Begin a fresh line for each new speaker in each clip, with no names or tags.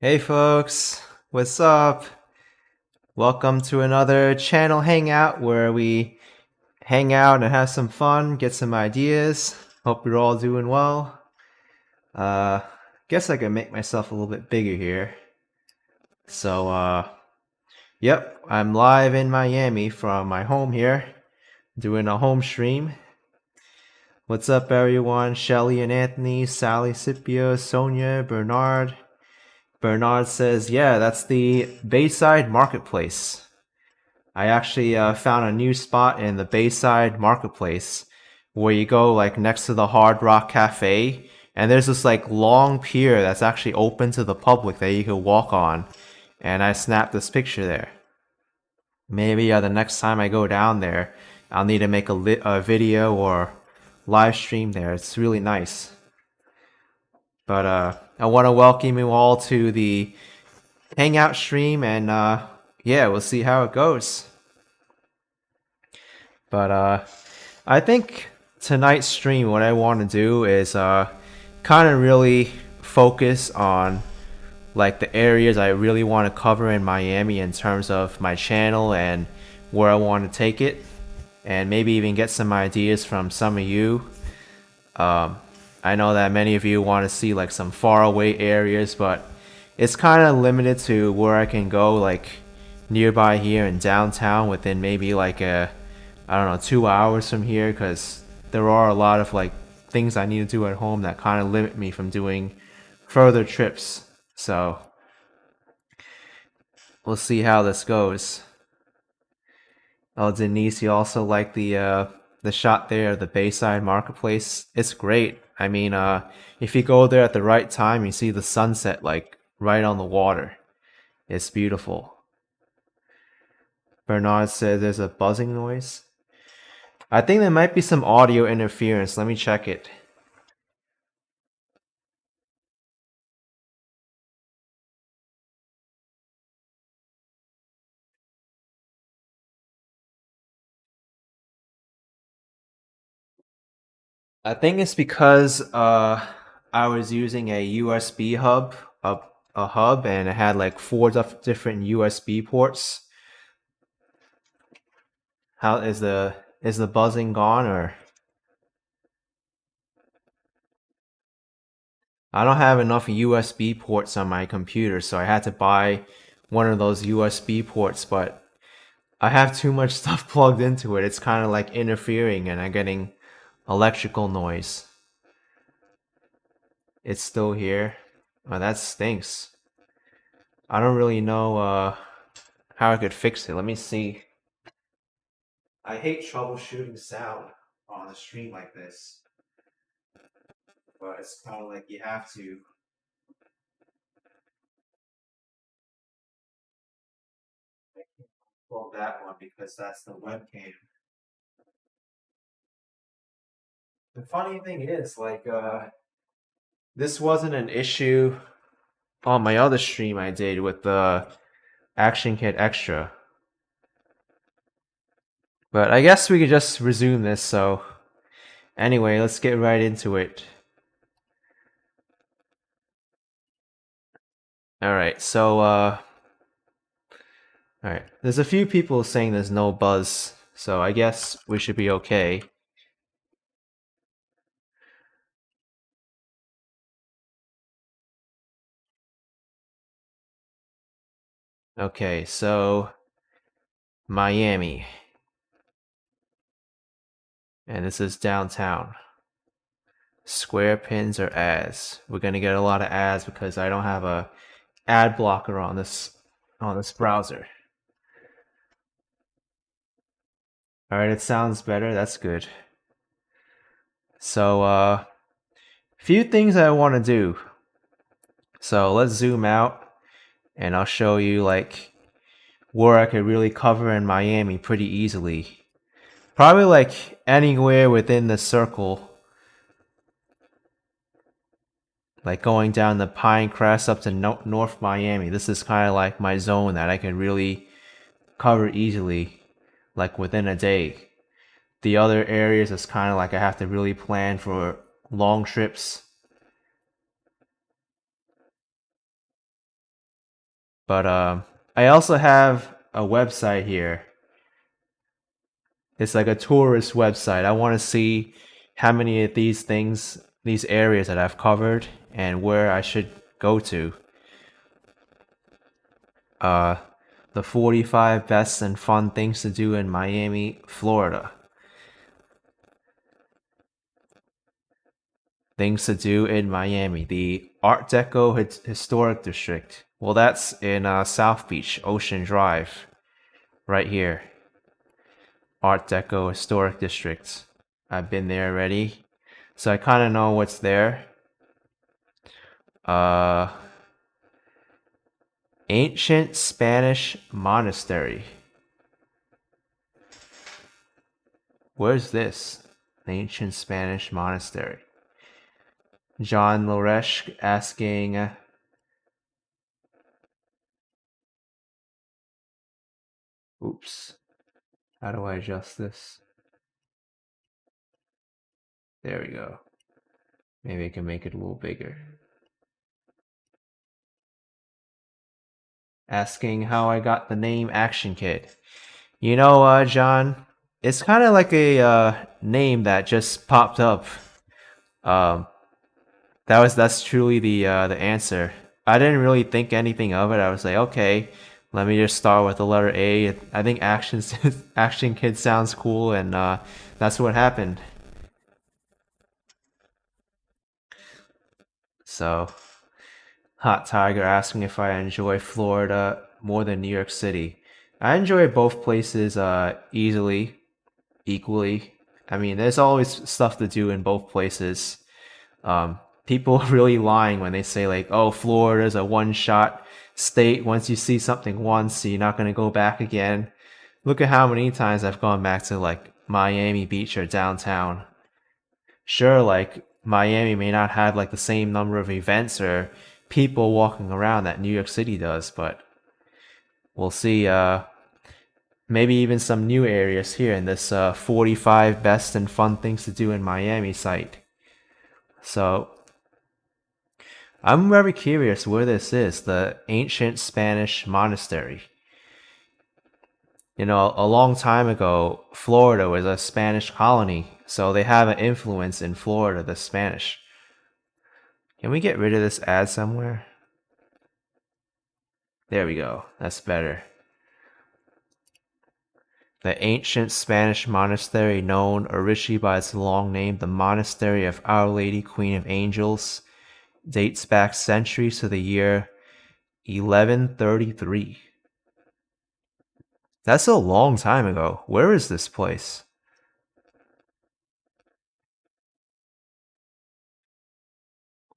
Hey folks, what's up? Welcome to another channel hangout where we hang out and have some fun, get some ideas. Hope you're all doing well. Guess I can make myself a little bit bigger here. So, yep, I'm live in Miami from my home here, doing a home stream. What's up everyone? Shelly and Anthony, Sally, Scipio, Sonia, Bernard. Bernard says, yeah, that's the Bayside Marketplace. I actually found a new spot in the Bayside Marketplace where you go like next to the Hard Rock Cafe, and there's this like long pier that's actually open to the public that you can walk on. And I snapped this picture there. Maybe the next time I go down there, I'll need to make a video or live stream there. It's really nice. But I want to welcome you all to the Hangout stream, and yeah, we'll see how it goes. But I think tonight's stream, what I want to do is kind of really focus on like the areas I really want to cover in Miami in terms of my channel and where I want to take it, and maybe even get some ideas from some of you. I know that many of you want to see like some faraway areas, but it's kind of limited to where I can go like nearby here in downtown within maybe like I don't know, 2 hours from here, because there are a lot of like things I need to do at home that kind of limit me from doing further trips. So we'll see how this goes. Oh, Denise, you also like the shot there of the Bayside Marketplace. It's great. I mean, if you go there at the right time, you see the sunset like right on the water. It's beautiful. Bernard says there's a buzzing noise. I think there might be some audio interference. Let me check it. I think it's because I was using a USB hub, a hub, and it had like four different USB ports. How is the buzzing gone? Or I don't have enough USB ports on my computer, so I had to buy one of those USB ports, but I have too much stuff plugged into it. It's kind of like interfering, and I'm getting electrical noise. It's still here. Oh, that stinks. I don't really know how I could fix it. Let me see. I hate troubleshooting sound on a stream like this, but it's kind of like you have to. Pull that one because that's the webcam. The funny thing is, like, this wasn't an issue on my other stream I did with the Action Kit Extra. But I guess we could just resume this, so anyway, let's get right into it. Alright, so, alright. There's a few people saying there's no buzz, so I guess we should be okay. Okay, so Miami. And this is downtown. Square pins or ads. We're gonna get a lot of ads because I don't have a ad blocker on this browser. Alright, it sounds better. That's good. So few things I want to do. So let's zoom out and I'll show you like where I could really cover in Miami pretty easily. Probably like anywhere within the circle. Like going down the Pinecrest up to North Miami. This is kind of like my zone that I can really cover easily, like within a day. The other areas is kind of like I have to really plan for long trips. But I also have a website here. It's like a tourist website. I want to see how many of these things, these areas that I've covered, and where I should go to. Uh, the 45 best and fun things to do in Miami, Florida. Things to do in Miami. The Art Deco Historic District. Well, that's in South Beach, Ocean Drive, right here. Art Deco Historic District. I've been there already, so I kind of know what's there. Uh, Ancient Spanish Monastery. Where's this? Ancient Spanish Monastery. John Loresh asking, oops, how do I adjust this? There we go. Maybe I can make it a little bigger. Asking how I got the name Action Kid. You know, John, it's kind of like a name that just popped up. Um, that's truly the answer. I didn't really think anything of it. I was like, okay, let me just start with the letter A. I think Action Kid sounds cool, and that's what happened. So, Hot Tiger asking if I enjoy Florida more than New York City. I enjoy both places equally. I mean, there's always stuff to do in both places. People are really lying when they say like, "Oh, Florida's a one-shot state. Once you see something once, you're not gonna go back again." Look at how many times I've gone back to like Miami Beach or downtown. Sure, like Miami may not have like the same number of events or people walking around that New York City does, but we'll see. Maybe even some new areas here in this 45 best and fun things to do in Miami site. So I'm very curious where this is, the ancient Spanish monastery. You know, a long time ago, Florida was a Spanish colony, so they have an influence in Florida, the Spanish. Can we get rid of this ad somewhere? There we go. That's better. The ancient Spanish monastery, known originally by its long name, the Monastery of Our Lady Queen of Angels, dates back centuries to the year 1133. That's a long time ago. Where is this place?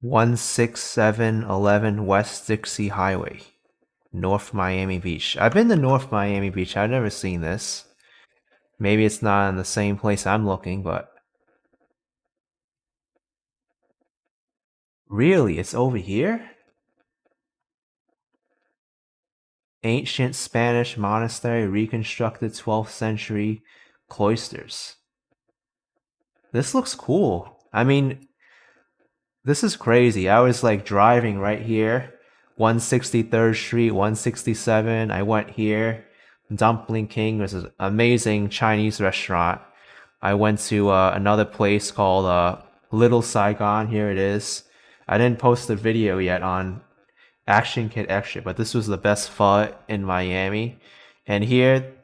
16711 West Dixie Highway, North Miami Beach. I've been to North Miami Beach. I've never seen this. Maybe it's not in the same place I'm looking, but really, it's over here? Ancient Spanish monastery, reconstructed 12th century cloisters. This looks cool. I mean, this is crazy. I was like driving right here, 163rd Street, 167. I went here. Dumpling King was an amazing Chinese restaurant. I went to another place called Little Saigon. Here it is. I didn't post the video yet on Action Kid Extra, but this was the best pho in Miami. And here,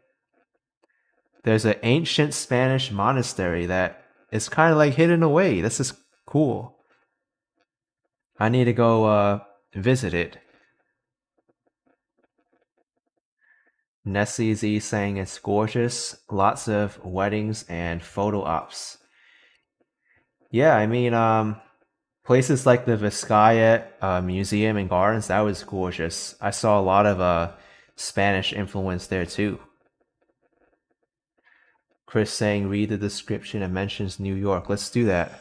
there's an ancient Spanish monastery that is kind of like hidden away. This is cool. I need to go visit it. Nessie Z saying it's gorgeous. Lots of weddings and photo ops. Yeah, I mean, places like the Vizcaya Museum and Gardens, that was gorgeous. I saw a lot of Spanish influence there too. Chris saying read the description and mentions New York. Let's do that.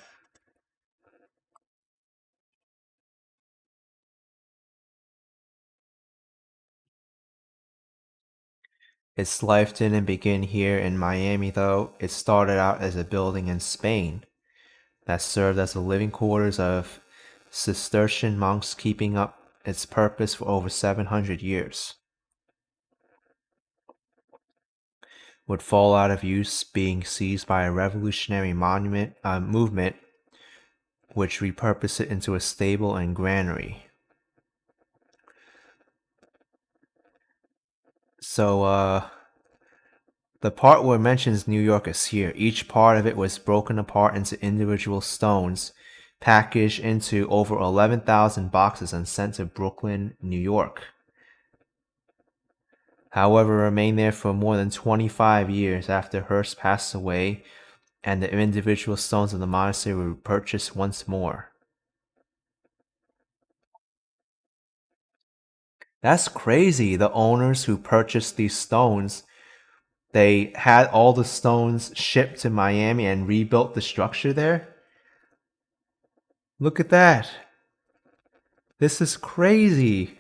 Its life didn't begin here in Miami though. It started out as a building in Spain that served as the living quarters of Cistercian monks keeping up its purpose for over 700 years. Would fall out of use, being seized by a revolutionary movement which repurposed it into a stable and granary. So, the part where it mentions New York is here. Each part of it was broken apart into individual stones, packaged into over 11,000 boxes and sent to Brooklyn, New York. However, remained there for more than 25 years after Hearst passed away, and the individual stones of the monastery were purchased once more. That's crazy. The owners who purchased these stones, they had all the stones shipped to Miami and rebuilt the structure there. Look at that. This is crazy.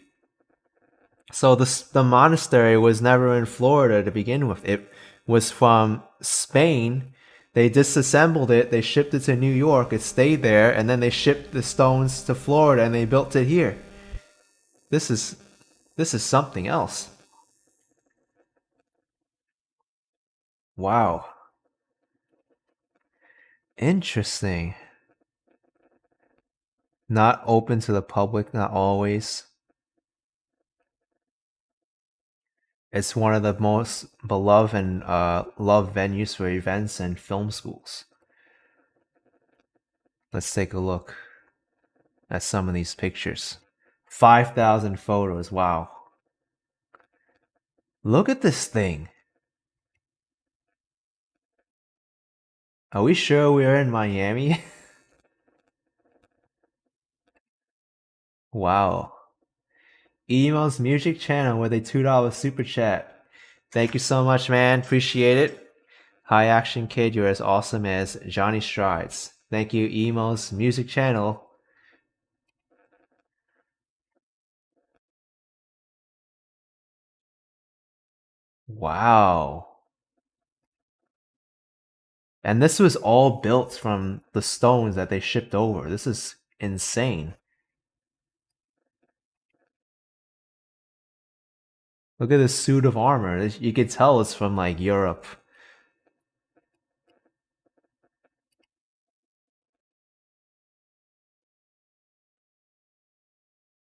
So the monastery was never in Florida to begin with. It was from Spain. They disassembled it, they shipped it to New York, it stayed there, and then they shipped the stones to Florida and they built it here. This is something else. Wow. Interesting. Not open to the public, not always. It's one of the most beloved and loved venues for events and film schools. Let's take a look at some of these pictures. 5,000 photos, wow. Look at this thing. Are we sure we're in Miami? Wow. Emo's music channel with a $2 super chat. Thank you so much, man. Appreciate it. High Action Kid, you're as awesome as Johnny Strides. Thank you, Emo's music channel. Wow. And this was all built from the stones that they shipped over. This is insane. Look at this suit of armor. You could tell it's from like Europe.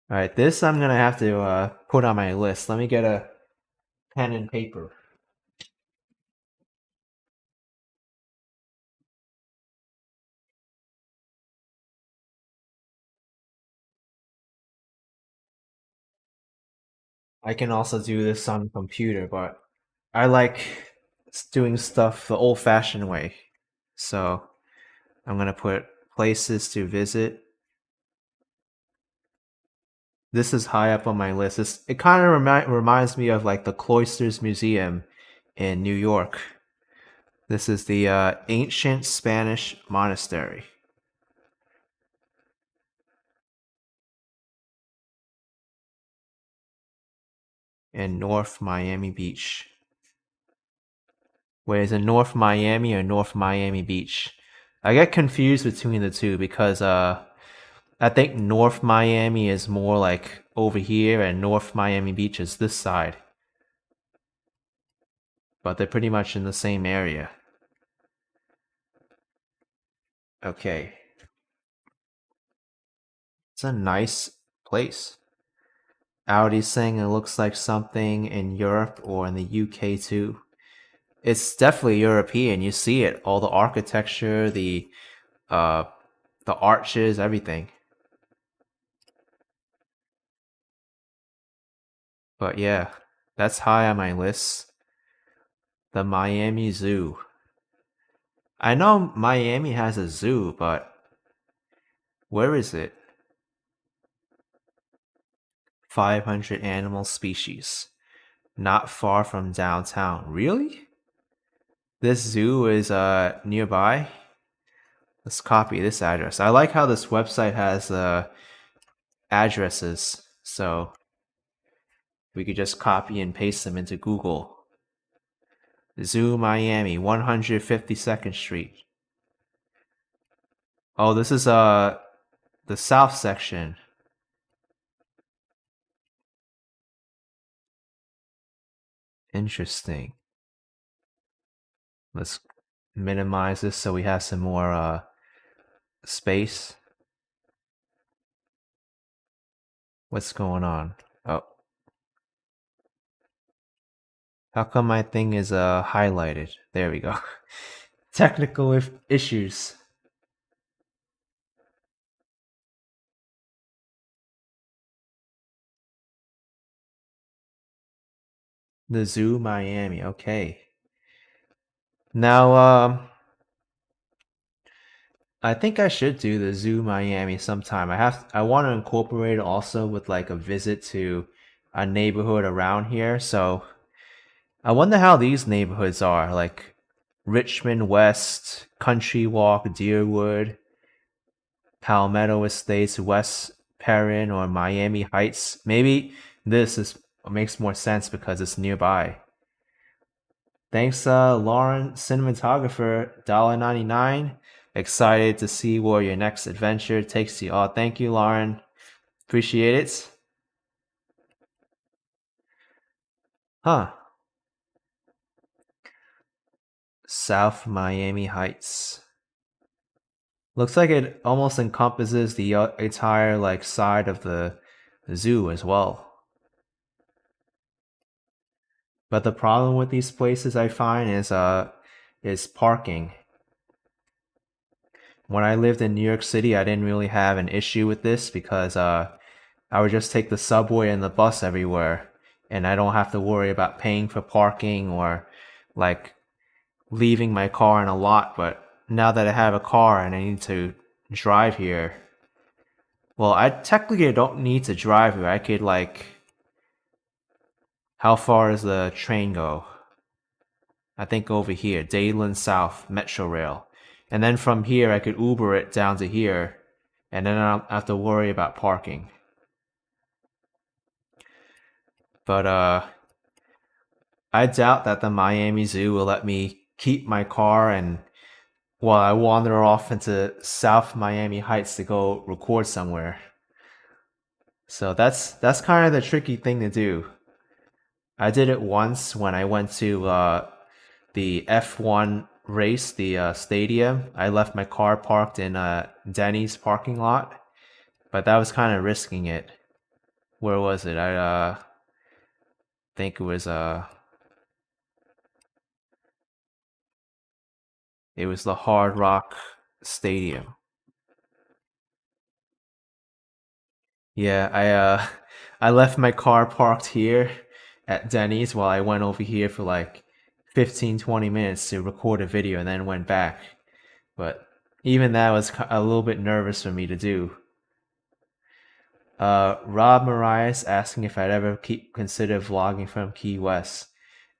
Alright, this I'm gonna have to put on my list. Let me get a pen and paper. I can also do this on computer, but I like doing stuff the old-fashioned way. So I'm gonna put places to visit. This is high up on my list. It kind of reminds me of like the Cloisters Museum in New York. This is the ancient Spanish monastery in North Miami Beach. Wait, is it North Miami or North Miami Beach? I get confused between the two because I think North Miami is more like over here and North Miami Beach is this side. But they're pretty much in the same area. Okay. It's a nice place. Audi's saying it looks like something in Europe or in the UK too. It's definitely European. You see it. All the architecture, the arches, everything. But yeah, that's high on my list. The Miami Zoo. I know Miami has a zoo, but where is it? 500 animal species. Not far from downtown. Really? This zoo is nearby? Let's copy this address. I like how this website has addresses, so we could just copy and paste them into Google. Zoo Miami, 152nd Street. Oh, this is the south section. Interesting. Let's minimize this so we have some more space. What's going on? Oh. How come my thing is highlighted? There we go. Technical issues. The Zoo Miami. Okay. Now I think I should do the Zoo Miami sometime. I want to incorporate it also with like a visit to a neighborhood around here. So I wonder how these neighborhoods are, like Richmond West, Country Walk, Deerwood, Palmetto Estates, West Perrin, or Miami Heights. Maybe this is makes more sense because it's nearby. Thanks, Lauren, cinematographer, $1.99. Excited to see where your next adventure takes you. Oh, thank you, Lauren. Appreciate it. Huh. South Miami Heights. Looks like it almost encompasses the entire like side of the zoo as well. But the problem with these places I find is parking. When I lived in New York City, I didn't really have an issue with this because I would just take the subway and the bus everywhere, and I don't have to worry about paying for parking or like leaving my car in a lot. But now that I have a car and I need to drive here, well, I technically don't need to drive here. I could like, how far does the train go? I think over here, Dadeland South Metro Rail. And then from here, I could Uber it down to here, and then I don't have to worry about parking. But I doubt that the Miami Zoo will let me keep my car and while I wander off into South Miami Heights to go record somewhere. So that's kind of the tricky thing to do. I did it once when I went to the F1 race, the stadium. I left my car parked in Denny's parking lot, but that was kind of risking it. Where was it? I think it was the Hard Rock Stadium. Yeah, I left my car parked here at Denny's while I went over here for like 15-20 minutes to record a video and then went back. But even that was a little bit nervous for me to do. Rob Marias asking if I'd ever consider vlogging from Key West.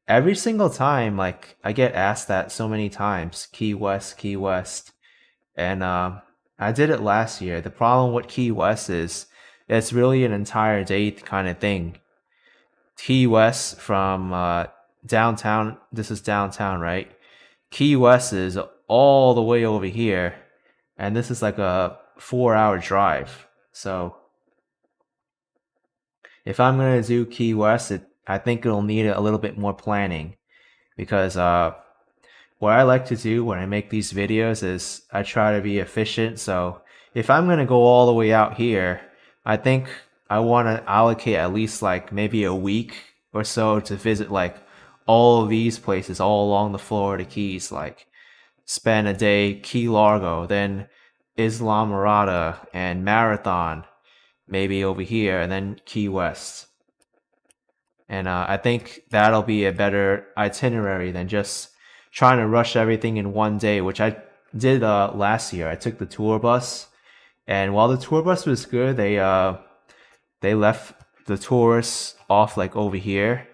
Every single time, like I get asked that so many times, Key West, Key West, and I did it last year. The problem with Key West is it's really an entire day kind of thing. Key West from downtown. This is downtown, right? Key West is all the way over here, and this is like a 4-hour drive. So if I'm gonna do Key West, I think it'll need a little bit more planning because what I like to do when I make these videos is I try to be efficient. So if I'm gonna go all the way out here, I think I want to allocate at least like maybe a week or so to visit like all of these places all along the Florida Keys. Like spend a day Key Largo, then Islamorada and Marathon, maybe over here, and then Key West. And I think that'll be a better itinerary than just trying to rush everything in one day, which I did last year. I took the tour bus, and while the tour bus was good, they left the tourists off like over here,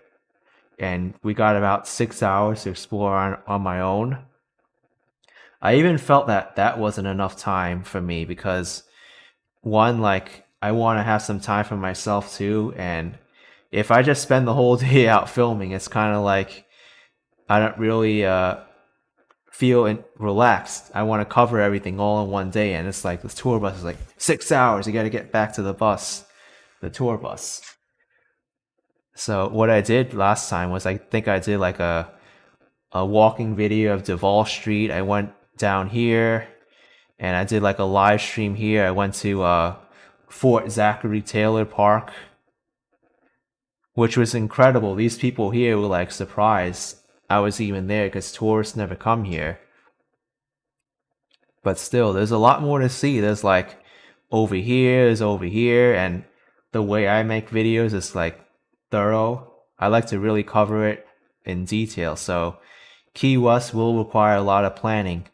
and we got about 6 hours to explore on my own. I even felt that that wasn't enough time for me because one, like I want to have some time for myself too, and if I just spend the whole day out filming, it's kind of like I don't really feel relaxed. I want to cover everything all in one day, and it's like this tour bus is like 6 hours. You got to get back to the tour bus. So what I did last time was I think I did like a walking video of Duval Street. I went down here and I did like a live stream here. I went to Fort Zachary Taylor Park, which was incredible. These people here were like surprised I was even there because tourists never come here. But still, there's a lot more to see. There's like over here, and the way I make videos is like thorough. I like to really cover it in detail. So Key West will require a lot of planning.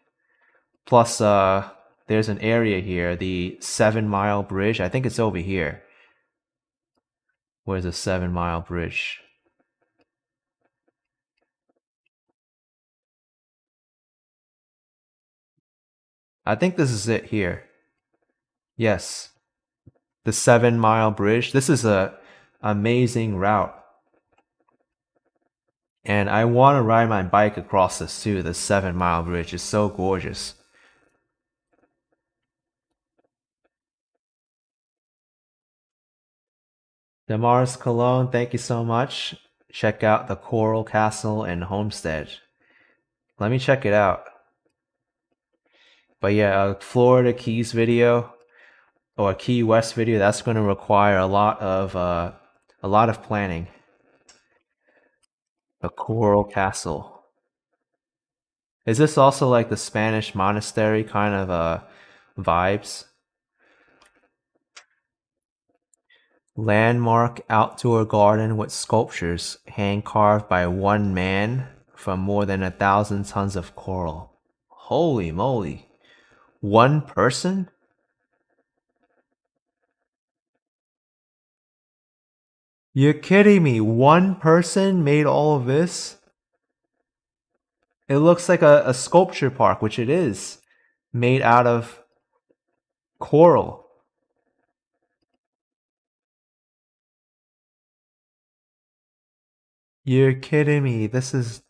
Plus, there's an area here, the 7 Mile Bridge. I think it's over here. Where's the 7 Mile Bridge? I think this is it here. Yes, the 7 Mile Bridge. This is a amazing route. And I want to ride my bike across this too. The 7 Mile Bridge is so gorgeous. Damaris Cologne, thank you so much. Check out the Coral Castle and Homestead. Let me check it out. But yeah, a Florida Keys video or a Key West video, that's going to require a lot of planning. The Coral Castle. Is this also like the Spanish monastery kind of vibes? Landmark outdoor garden with sculptures hand carved by one man from more than 1,000 tons of coral. Holy moly. One person? You're kidding me. One person made all of this? It looks like a sculpture park, which it is, made out of coral. You're kidding me. This is.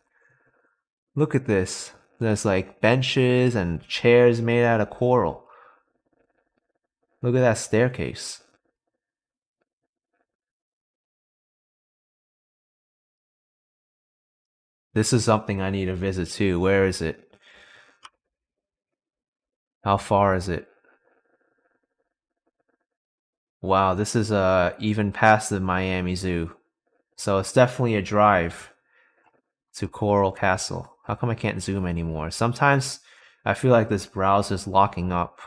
Look at this. There's like benches and chairs made out of coral. Look at that staircase. This is something I need to visit too. Where is it? How far is it? Wow, this is even past the Miami Zoo. So it's definitely a drive to Coral Castle. How come I can't zoom anymore? Sometimes I feel like this browser's locking up.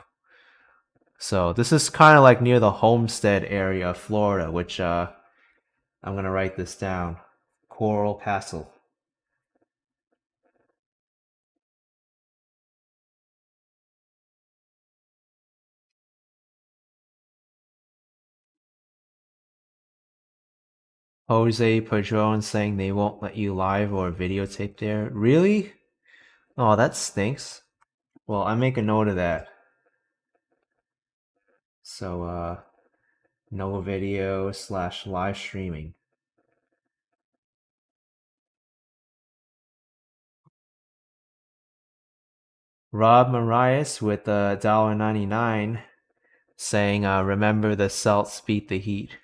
So this is kind of like near the Homestead area of Florida, which I'm gonna write this down. Coral Castle. Jose Padron saying they won't let you live or videotape there. Really? Oh, that stinks. Well, I make a note of that. So, no video / live streaming. Rob Marias with $1.99 saying, remember the Celts beat the Heat.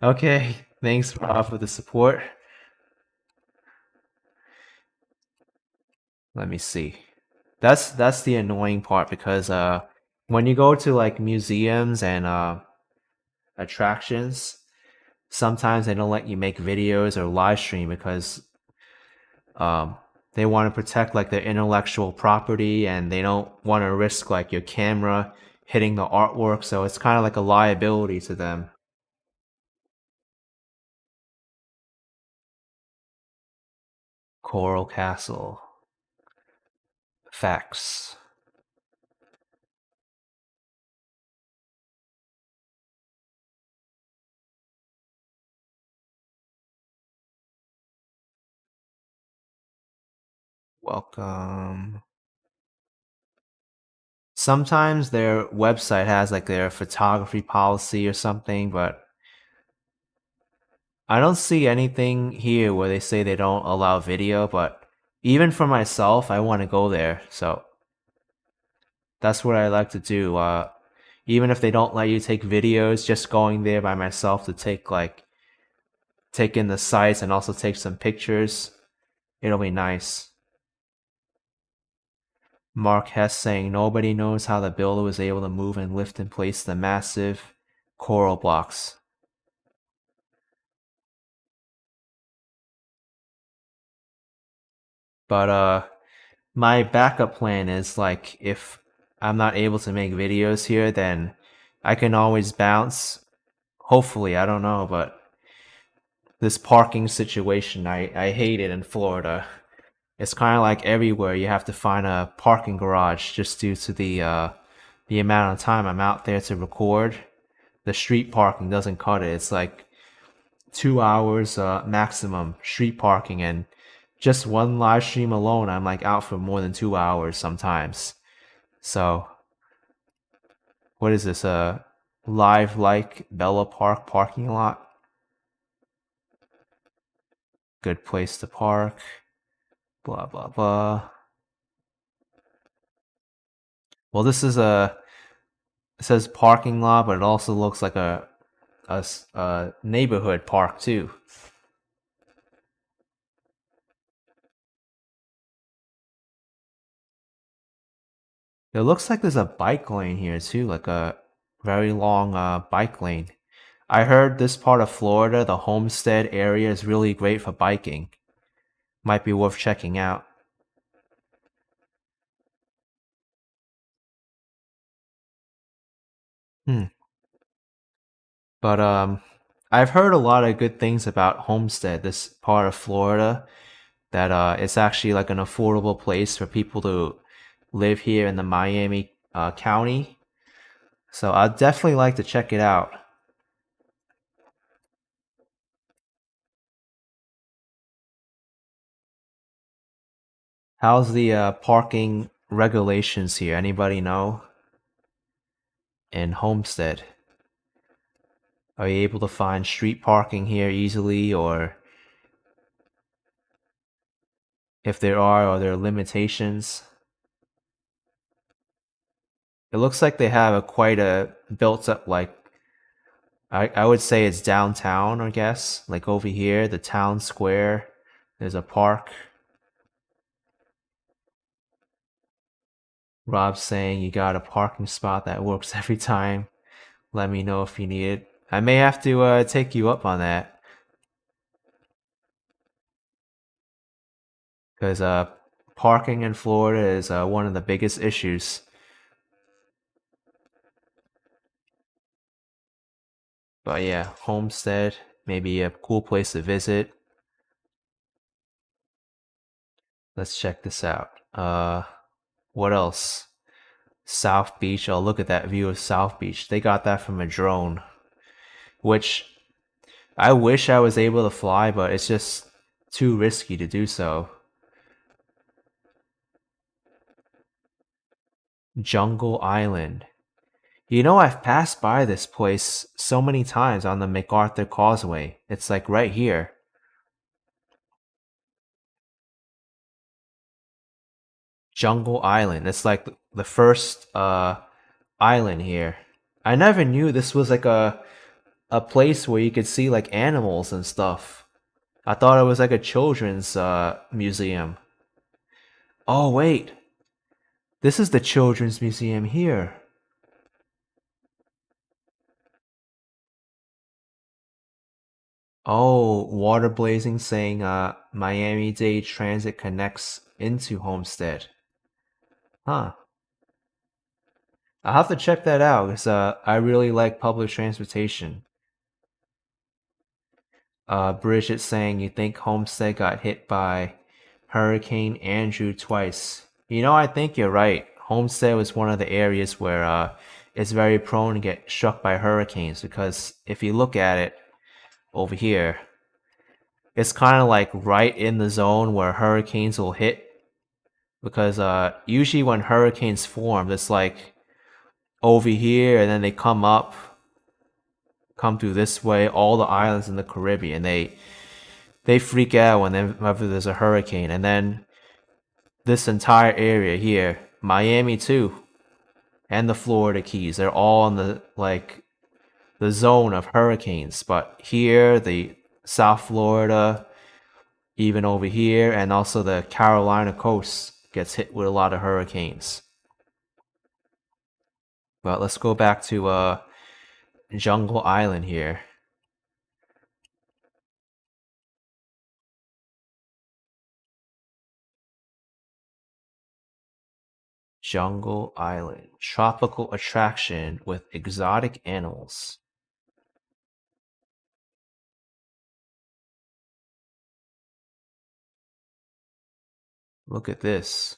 Okay, thanks Rob for the support. Let me see. That's the annoying part because when you go to like museums and attractions, sometimes they don't let you make videos or live stream because they want to protect like their intellectual property and they don't want to risk like your camera hitting the artwork, so it's kind of like a liability to them. Coral Castle. Facts. Welcome. Sometimes their website has like their photography policy or something, but I don't see anything here where they say they don't allow video, but even for myself, I want to go there. So that's what I like to do. Even if they don't let you take videos, just going there by myself to take like take in the sights and also take some pictures. It'll be nice. Mark Hess saying nobody knows how the builder was able to move and lift in place the massive coral blocks. But my backup plan is like if I'm not able to make videos here, then I can always bounce. Hopefully, I don't know, but this parking situation, I hate it in Florida. It's kind of like everywhere you have to find a parking garage just due to the amount of time I'm out there to record. The street parking doesn't cut it. It's like 2 hours maximum street parking, and just one live stream alone, I'm like out for more than 2 hours sometimes. So, what is this? Live like Bella Park parking lot. Good place to park. Blah blah blah. Well, this is it says parking lot, but it also looks like a neighborhood park too. It looks like there's a bike lane here too, like a very long bike lane. I heard this part of Florida, the Homestead area, is really great for biking. Might be worth checking out. But I've heard a lot of good things about Homestead, this part of Florida, that it's actually like an affordable place for people to live here in the Miami County. So I'd definitely like to check it out. How's the parking regulations here? Anybody know? In Homestead, are you able to find street parking here easily, or if there are there limitations? It looks like they have quite a built up, like I would say it's downtown, I guess. Like over here, the town square, there's a park. Rob's saying you got a parking spot that works every time. Let me know if you need it. I may have to take you up on that. Because parking in Florida is one of the biggest issues. But yeah, Homestead, maybe a cool place to visit. Let's check this out. What else? South Beach. Oh, look at that view of South Beach. They got that from a drone, which I wish I was able to fly, but it's just too risky to do so. Jungle Island. You know, I've passed by this place so many times on the MacArthur Causeway. It's like right here. Jungle Island. It's like the first island here. I never knew this was like a place where you could see like animals and stuff. I thought it was like a children's museum. Oh wait. This is the children's museum here. Oh, water blazing saying Miami-Dade Transit connects into Homestead. Huh. I'll have to check that out because I really like public transportation. Bridget saying you think Homestead got hit by Hurricane Andrew twice. You know, I think you're right. Homestead was one of the areas where it's very prone to get struck by hurricanes because if you look at it over here, it's kind of like right in the zone where hurricanes will hit. Because usually when hurricanes form, it's like over here and then they come up, come through this way, all the islands in the Caribbean. They freak out whenever there's a hurricane. And then this entire area here, Miami too, and the Florida Keys, they're all in the zone of hurricanes. But here, the South Florida, even over here, and also the Carolina coast gets hit with a lot of hurricanes. But let's go back to Jungle Island here. Jungle Island, tropical attraction with exotic animals. Look at this.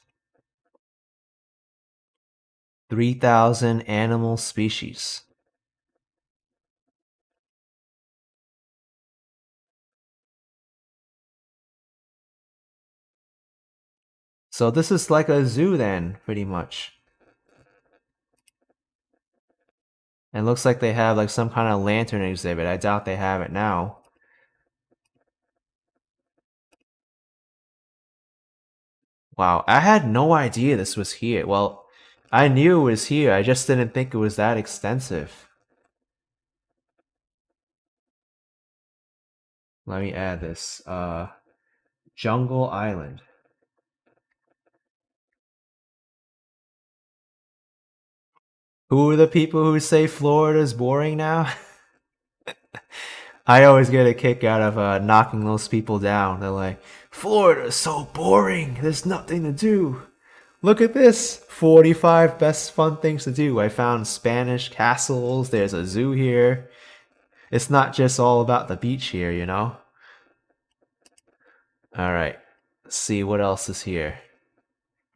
3,000 animal species. So this is like a zoo then, pretty much. And looks like they have like some kind of lantern exhibit. I doubt they have it now. Wow, I had no idea this was here. Well, I knew it was here. I just didn't think it was that extensive. Let me add this. Jungle Island. Who are the people who say Florida's boring now? I always get a kick out of knocking those people down. They're like, Florida's so boring. There's nothing to do. Look at this. 45 best fun things to do. I found Spanish castles. There's a zoo here. It's not just all about the beach here, you know? Alright. Let's see what else is here.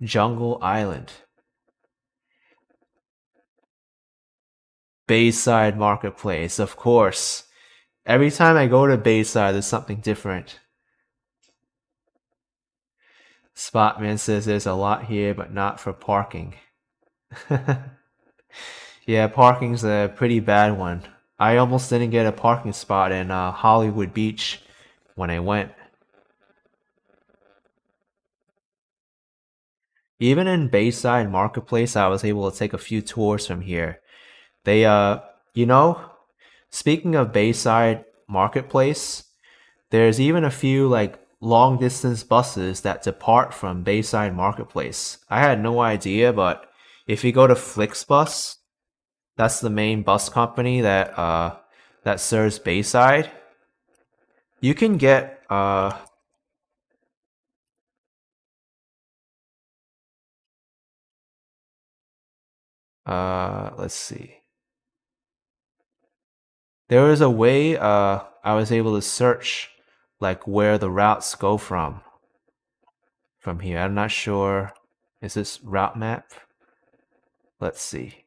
Jungle Island. Bayside Marketplace, of course. Every time I go to Bayside, there's something different. Spotman says there's a lot here, but not for parking. Yeah, parking's a pretty bad one. I almost didn't get a parking spot in Hollywood Beach when I went. Even in Bayside Marketplace, I was able to take a few tours from here. They, you know, speaking of Bayside Marketplace, there's even a few like long distance buses that depart from Bayside Marketplace. I had no idea, but if you go to Flixbus, that's the main bus company that serves Bayside. You can get let's see. There is a way I was able to search like where the routes go from here. I'm not sure. Is this route map? Let's see.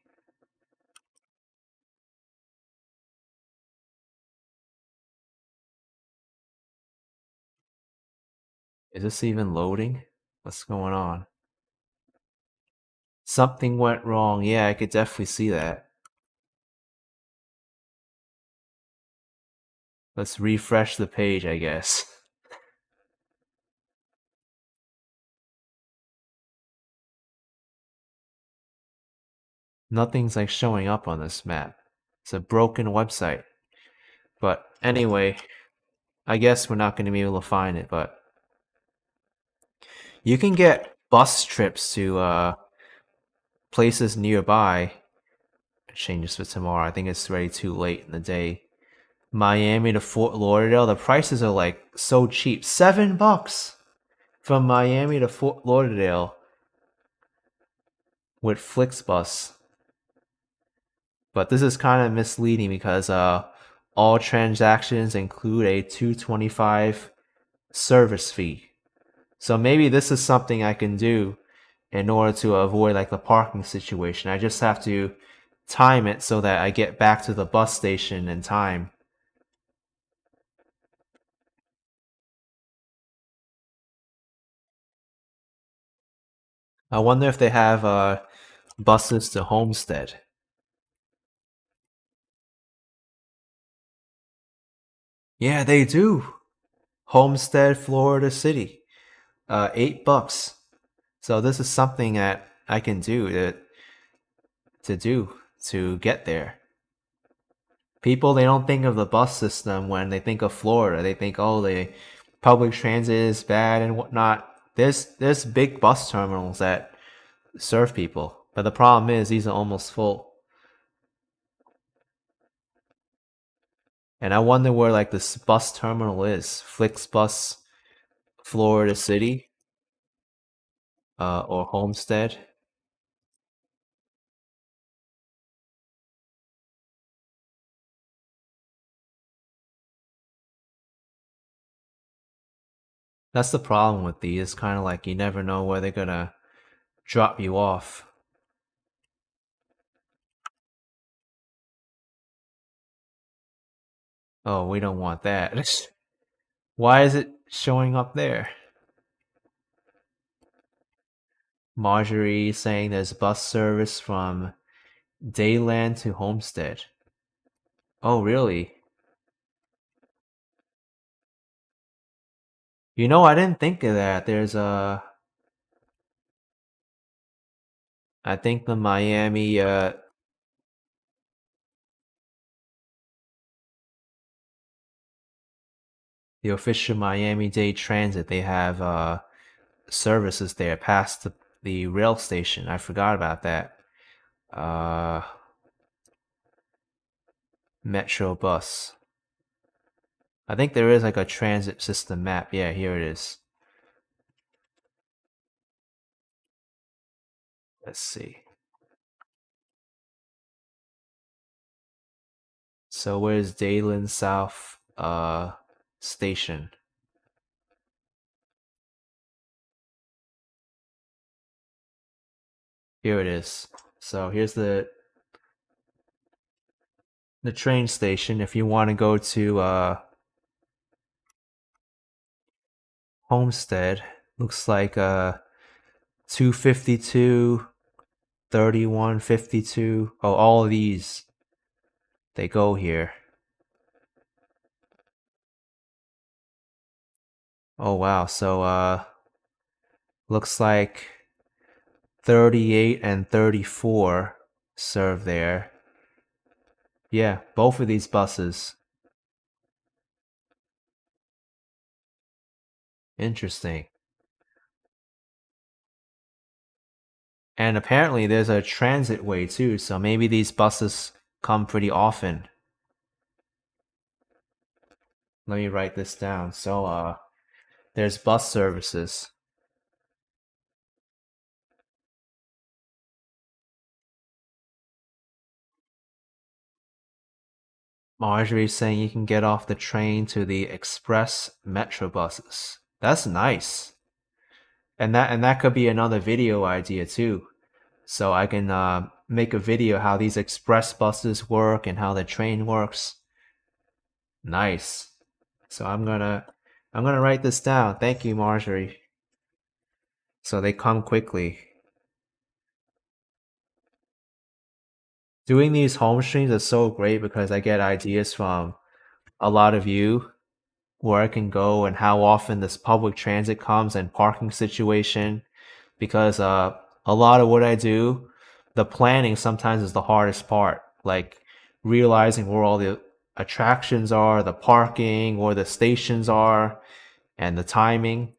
Is this even loading? What's going on? Something went wrong. Yeah, I could definitely see that. Let's refresh the page, I guess. Nothing's like showing up on this map. It's a broken website. But anyway, I guess we're not going to be able to find it, but you can get bus trips to places nearby. Change this for tomorrow. I think it's already too late in the day. Miami to Fort Lauderdale. The prices are like so cheap. $7 from Miami to Fort Lauderdale with Flixbus. But this is kind of misleading because all transactions include a $2.25 service fee. So maybe this is something I can do in order to avoid like the parking situation. I just have to time it so that I get back to the bus station in time. I wonder if they have buses to Homestead. Yeah, they do. Homestead, Florida City. $8. So this is something that I can do to get there. People, they don't think of the bus system when they think of Florida. They think, oh, the public transit is bad and whatnot. There's big bus terminals that serve people, but the problem is these are almost full. And I wonder where like this bus terminal is. Flixbus, Florida City, or Homestead. That's the problem with these. It's kind of like you never know where they're gonna drop you off. Oh, we don't want that. Why is it showing up there? Marjorie saying there's bus service from Dayland to Homestead. Oh, really? You know, I didn't think of that. There's I think the Miami, the official Miami-Dade Transit, they have services there past the rail station. I forgot about that. Uh, Metro bus. I think there is like a transit system map. Yeah, here it is. Let's see. So where's Dayland South station? Here it is. So here's the train station. If you want to go to Homestead, looks like 252, 3152. Oh, all of these they go here. Oh wow. So looks like 38 and 34 serve there. Yeah, both of these buses. Interesting. And apparently there's a transit way too, so maybe these buses come pretty often. Let me write this down. So there's bus services. Marjorie's saying you can get off the train to the express metro buses. That's nice. And that could be another video idea too. So I can make a video how these express buses work and how the train works. Nice. So I'm gonna write this down. Thank you, Marjorie. So they come quickly. Doing these home streams is so great because I get ideas from a lot of you where I can go and how often this public transit comes and parking situation. Because a lot of what I do, the planning sometimes is the hardest part. Like realizing where all the attractions are, the parking, where the stations are, and the timing.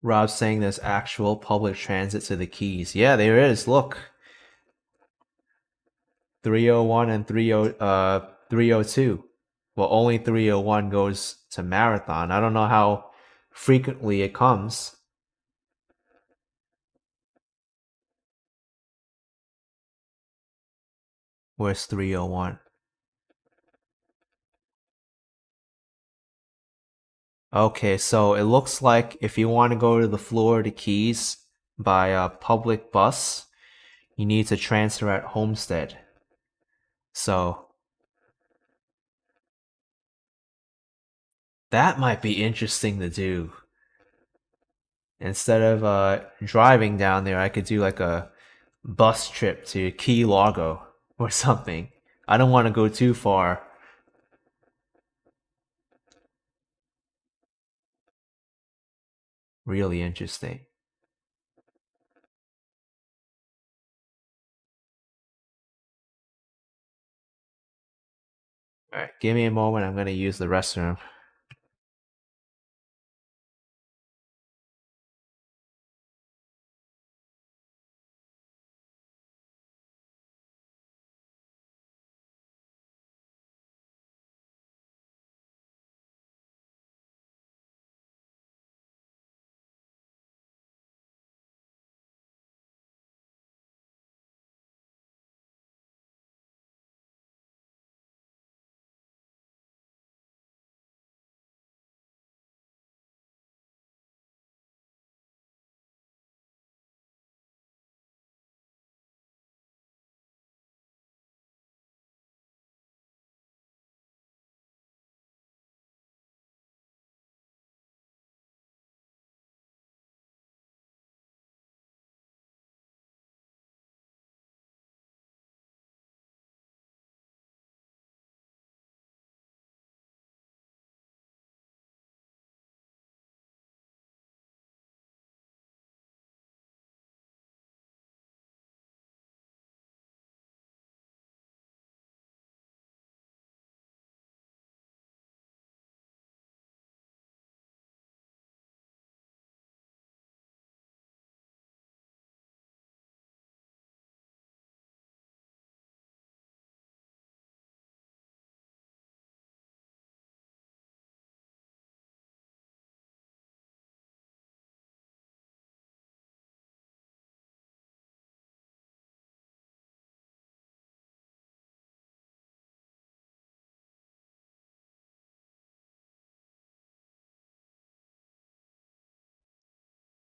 Rob's saying there's actual public transit to the Keys. Yeah, there is. Look, 301 and 302. Well, only 301 goes to Marathon. I don't know how frequently it comes. Where's 301? Okay, so it looks like if you want to go to the Florida Keys by a public bus, you need to transfer at Homestead. So that might be interesting to do. Instead of driving down there, I could do like a bus trip to Key Largo or something. I don't want to go too far. Really interesting. Alright, give me a moment. I'm gonna use the restroom.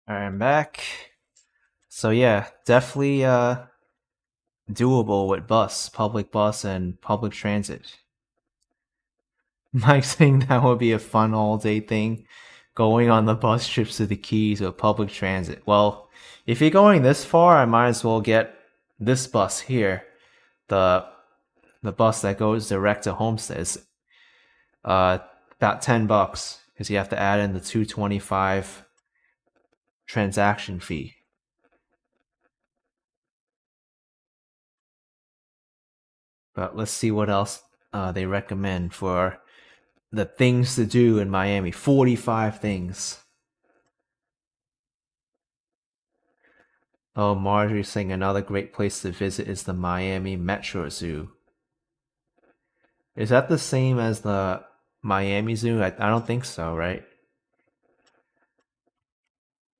Alright, I'm back. So yeah, definitely doable with public bus and public transit. Mike saying that would be a fun all day thing, going on the bus trips to the Keys with public transit. Well, if you're going this far, I might as well get this bus here, the the bus that goes direct to Homestead. It's about $10 because you have to add in the 225 transaction fee. But let's see what else they recommend for the things to do in Miami. 45 things. Oh, Marjorie's saying another great place to visit is the Miami Metro Zoo. Is that the same as the Miami Zoo? I don't think so, right?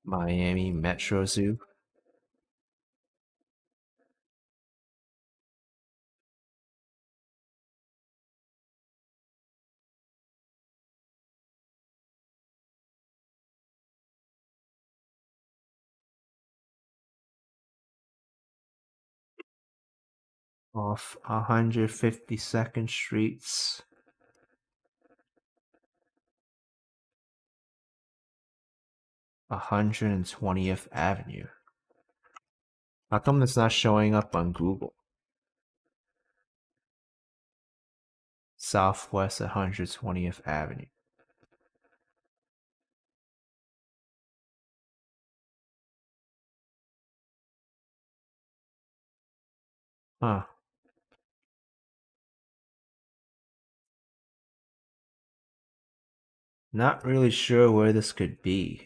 Miami Metro Zoo. Off 152nd Streets. 120th Avenue. How come it's not showing up on Google? Southwest 120th Avenue. Huh. Not really sure where this could be.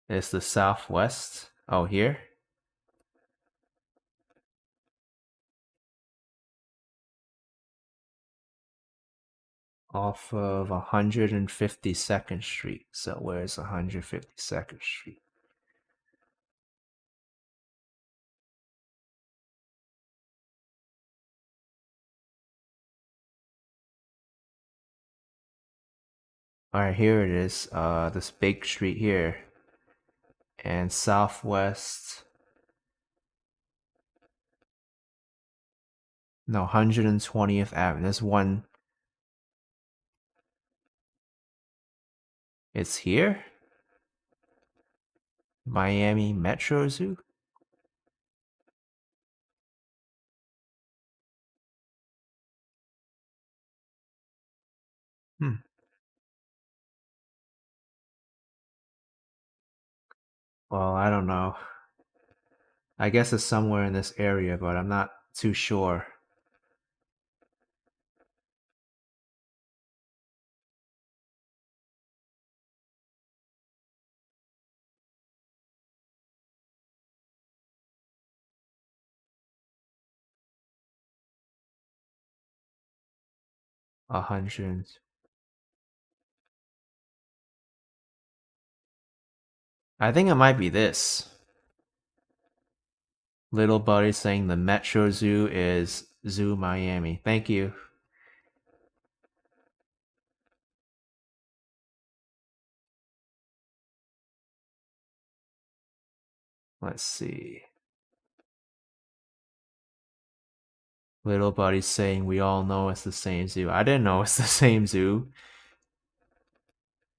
It's the Southwest. Oh, here? Off of 152nd Street. So where's 152nd Street? Alright, here it is. This big street here. And Southwest. No, 120th Avenue. There's one. It's here? Miami Metro Zoo? Hmm. Well, I don't know. I guess it's somewhere in this area, but I'm not too sure. 100. I think it might be this. Little Buddy saying the Metro Zoo is Zoo Miami. Thank you. Let's see. Little Buddy saying we all know it's the same zoo. I didn't know it's the same zoo.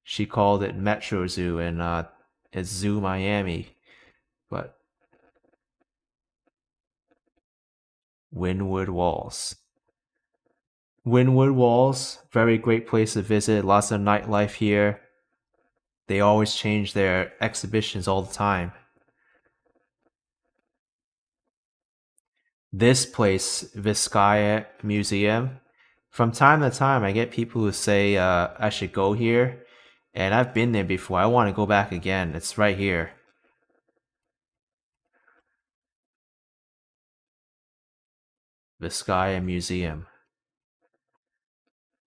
She called it Metro Zoo and it's Zoo Miami. But Wynwood Walls. Wynwood Walls, very great place to visit. Lots of nightlife here. They always change their exhibitions all the time. This place, Vizcaya Museum, from time to time I get people who say I should go here, and I've been there before. I want to go back again. It's right here. Vizcaya Museum.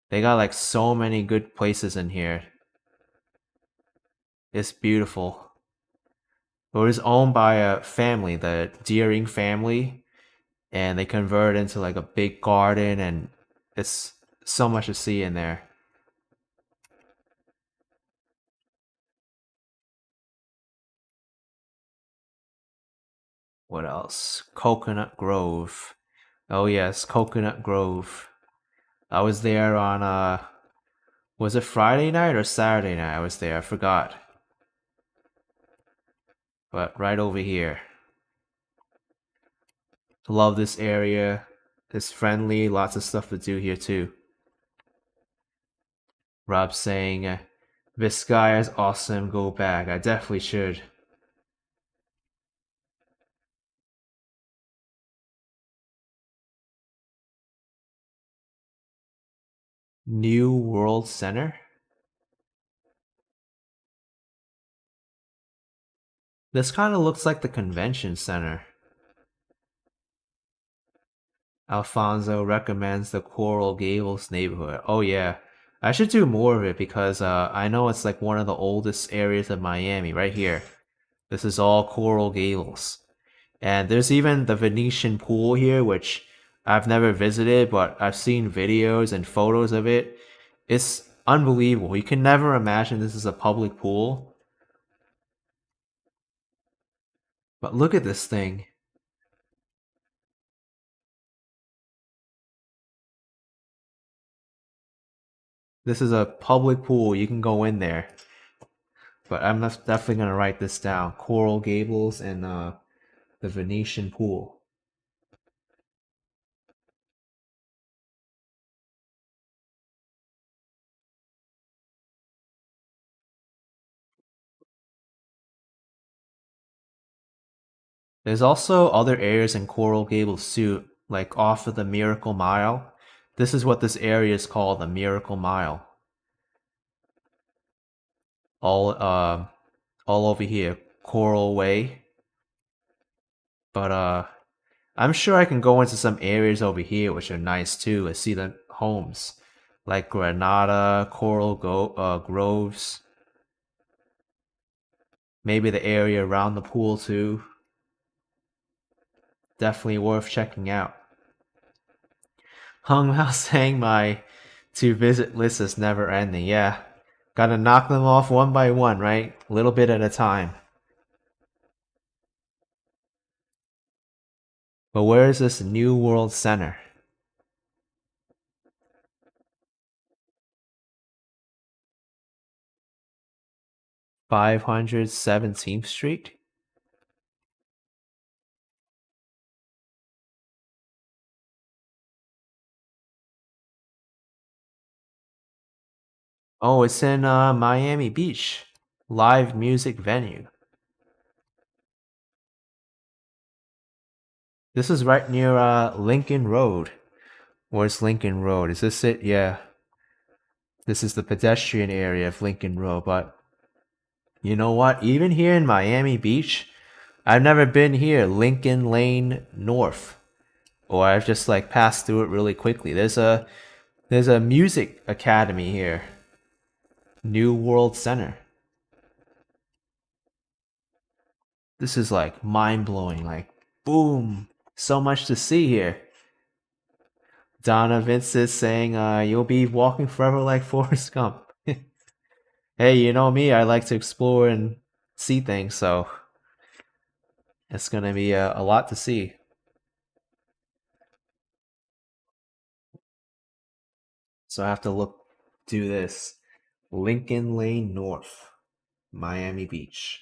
They got like so many good places in here. It's beautiful. It was owned by a family, the Deering family, and they converted it into like a big garden, and it's so much to see in there. What else? Coconut Grove. Oh yes, Coconut Grove. I was there on was it Friday night or Saturday night? I was there. I forgot. But right over here. Love this area. It's friendly. Lots of stuff to do here too. Rob saying, "This guy is awesome. Go back. I definitely should." New World Center. This kind of looks like the convention center. Alfonso recommends the Coral Gables neighborhood. Oh yeah, I should do more of it because I know it's like one of the oldest areas of Miami right here. This is all Coral Gables. And there's even the Venetian pool here, which I've never visited, but I've seen videos and photos of it. It's unbelievable. You can never imagine this is a public pool. But look at this thing. This is a public pool. You can go in there. But I'm definitely going to write this down. Coral Gables and the Venetian pool. There's also other areas in Coral Gables too, like off of the Miracle Mile. This is what this area is called, the Miracle Mile. All over here, Coral Way. But I'm sure I can go into some areas over here which are nice too and see the homes, like Granada, Groves. Maybe the area around the pool too. Definitely worth checking out. Hung Mao saying my to visit list is never ending. Yeah, gotta knock them off one by one, right? A little bit at a time. But where is this New World Center? 517th Street? Oh, it's in Miami Beach. Live music venue. This is right near Lincoln Road. Where's Lincoln Road? Is this it? Yeah. This is the pedestrian area of Lincoln Road. But you know what? Even here in Miami Beach, I've never been here. Lincoln Lane North. Or I've just like passed through it really quickly. There's a There's a music academy here. New World Center. This is like mind-blowing. Like, boom. So much to see here. Donna Vince is saying, you'll be walking forever like Forrest Gump. Hey, you know me, I like to explore and see things, so it's gonna be a lot to see. So I have to do this. Lincoln Lane North, Miami Beach.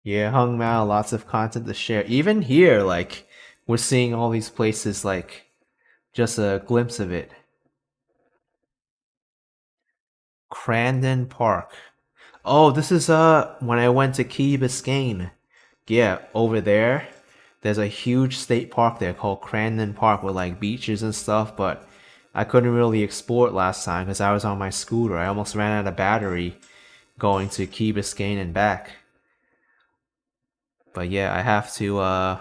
Yeah, Hung Mao, lots of content to share. Even here, like, we're seeing all these places, like, just a glimpse of it. Crandon Park. Oh, this is when I went to Key Biscayne. Yeah, over there, there's a huge state park there called Crandon Park with like beaches and stuff, but I couldn't really explore it last time because I was on my scooter. I almost ran out of battery going to Key Biscayne and back. But yeah, I have to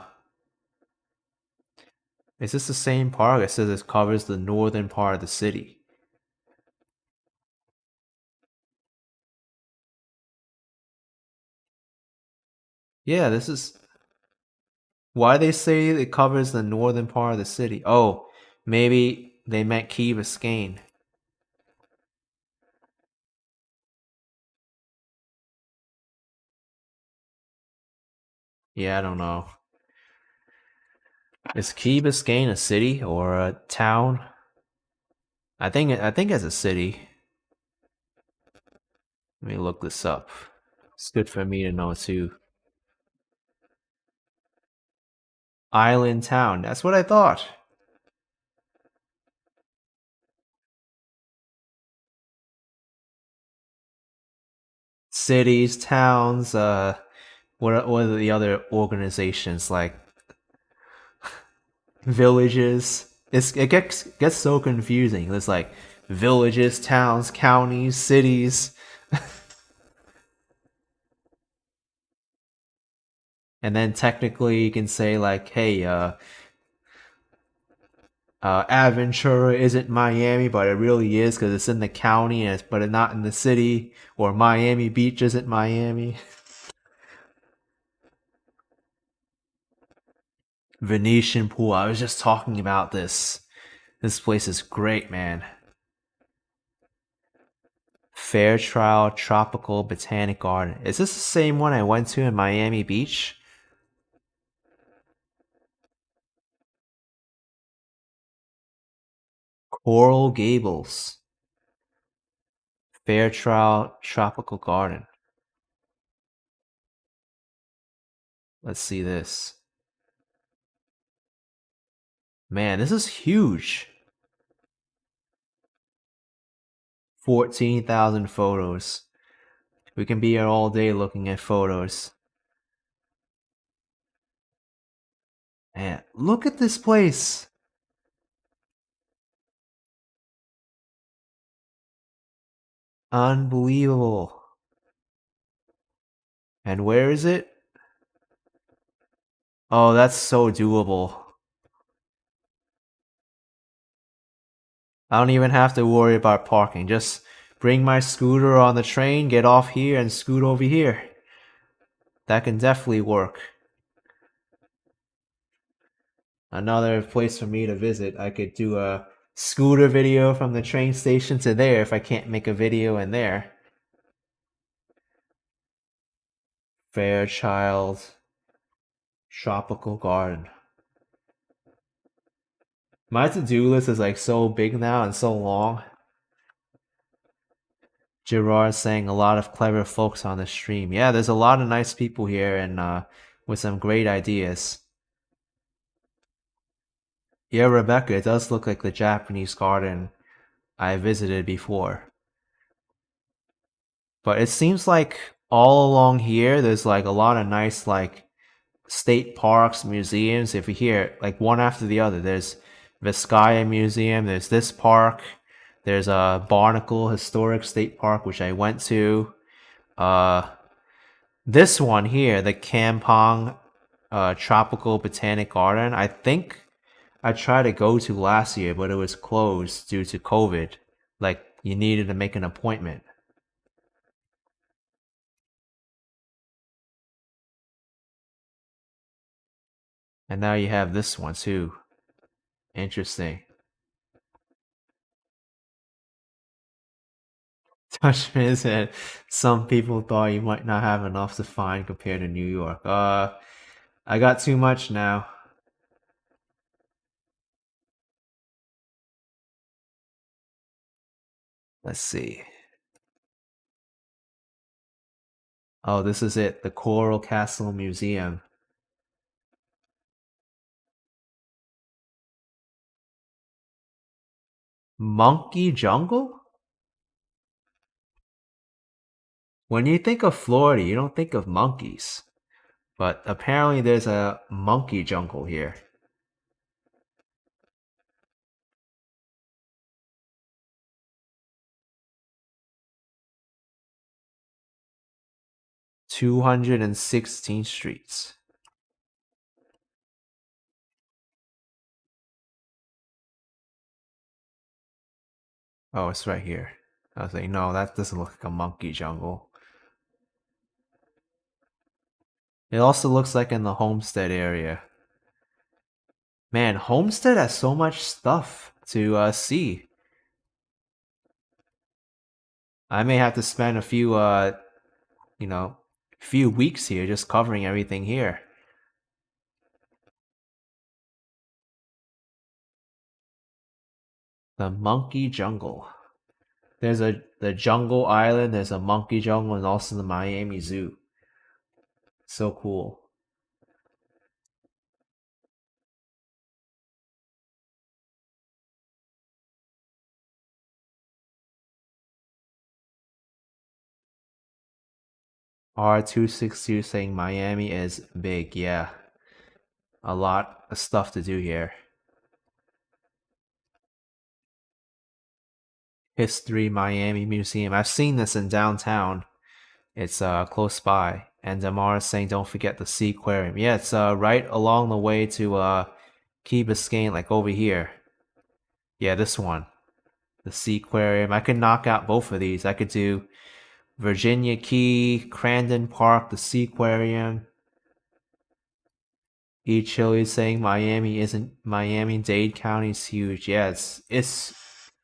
is this the same park? It says it covers the northern part of the city. Yeah, this is why they say it covers the northern part of the city. Oh, maybe they meant Key Biscayne. Yeah, I don't know. Is Key Biscayne a city or a town? I think it's a city. Let me look this up. It's good for me to know too. Island town. That's what I thought. Cities, towns. What are the other organizations like? Villages. It gets so confusing. There's like villages, towns, counties, cities, and then technically you can say like, hey, Aventura isn't Miami, but it really is because it's in the county, but it's not in the city. Or Miami Beach isn't Miami. Venetian pool. I was just talking about this. This place is great, man. Fairchild Tropical Botanic Garden. Is this the same one I went to in Miami Beach? Coral Gables. Fairchild Tropical Garden. Let's see this. Man, this is huge. 14,000 photos. We can be here all day looking at photos. Man, look at this place. Unbelievable. And where is it? Oh, that's so doable. I don't even have to worry about parking. Just bring my scooter on the train, get off here, and scoot over here. That can definitely work. Another place for me to visit. I could do a scooter video from the train station to there if I can't make a video in there. Fairchild Tropical Garden. My to-do list is like so big now and so long. Gerard saying a lot of clever folks on the stream. Yeah, there's a lot of nice people here and with some great ideas. Yeah, Rebecca, it does look like the Japanese garden I visited before. But it seems like all along here, there's like a lot of nice like state parks, museums. If you hear like one after the other, there's Vizcaya Museum, there's this park, there's a Barnacle Historic State Park, which I went to. Uh, This one here, the Kampong Tropical Botanic Garden, I think I tried to go to last year, but it was closed due to COVID. Like, you needed to make an appointment. And now you have this one too. Interesting. Touchman said some people thought you might not have enough to find compared to New York. I got too much now. Let's see. Oh, this is it. The Coral Castle Museum. Monkey Jungle? When you think of Florida, you don't think of monkeys. But apparently there's a monkey jungle here. 216 streets. Oh, it's right here. I was like, no, that doesn't look like a monkey jungle. It also looks like in the Homestead area. Man, Homestead has so much stuff to see. I may have to spend a few weeks here just covering everything here. The Monkey Jungle. There's the Jungle Island, there's a Monkey Jungle, and also the Miami Zoo. So cool. R262 saying Miami is big. Yeah. A lot of stuff to do here. History Miami Museum. I've seen this in downtown. It's close by. And Damara's saying don't forget the Sea Aquarium. Yeah, it's right along the way to Key Biscayne, like over here. Yeah, this one. The Sea Aquarium. I could knock out both of these. I could do Virginia Key, Crandon Park, the Sea Aquarium. E Chili saying Miami isn't Miami-Dade County is huge. Yeah, it's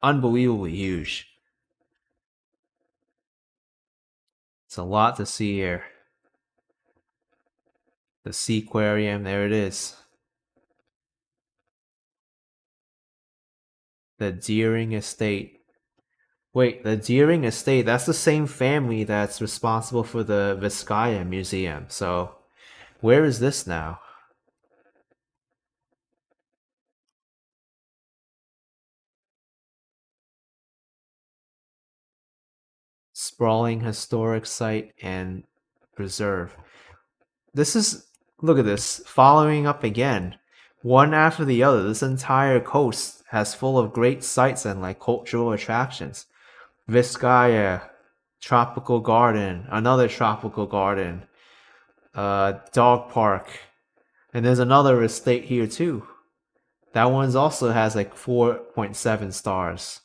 unbelievably huge. It's a lot to see here. The Sea Aquarium, there it is. The Deering Estate. Wait, the Deering Estate, that's the same family that's responsible for the Vizcaya Museum. So, where is this now? Sprawling historic site and preserve. This is, look at this, following up again. One after the other, this entire coast has full of great sites and like cultural attractions. Vizcaya, tropical garden, another tropical garden, dog park, and there's another estate here too. That one's also has like 4.7 stars.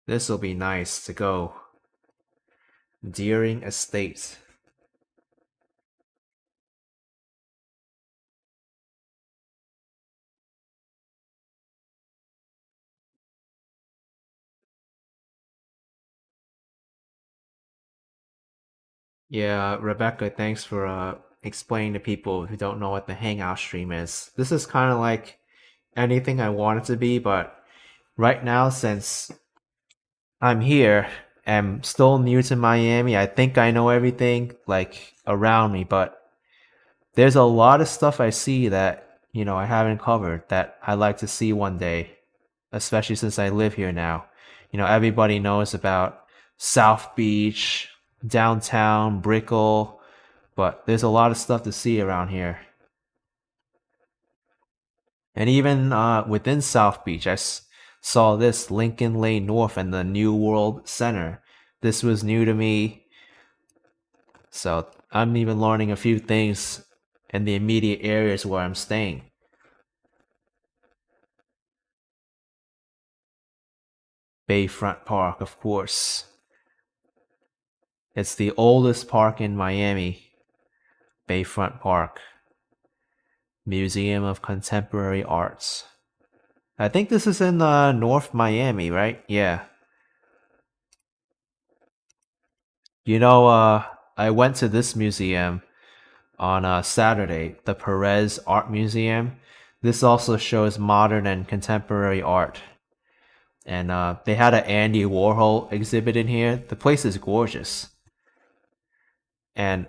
This will be nice to go. Deering Estate. Yeah, Rebecca, thanks for explaining to people who don't know what the Hangout stream is. This is kind of like anything I want it to be, but right now, since I'm here, I'm still new to Miami, I think I know everything like around me, but there's a lot of stuff I see that, I haven't covered that I'd like to see one day, especially since I live here now. Everybody knows about South Beach, downtown, Brickell, but there's a lot of stuff to see around here. And even within South Beach, saw this Lincoln Lane North and the New World Center. This was new to me, so I'm even learning a few things in the immediate areas where I'm staying. Bayfront Park, of course. It's the oldest park in Miami. Bayfront Park. Museum of Contemporary Arts. I think this is in North Miami, right? Yeah. You know, I went to this museum on Saturday, the Perez Art Museum. This also shows modern and contemporary art. And they had an Andy Warhol exhibit in here. The place is gorgeous. And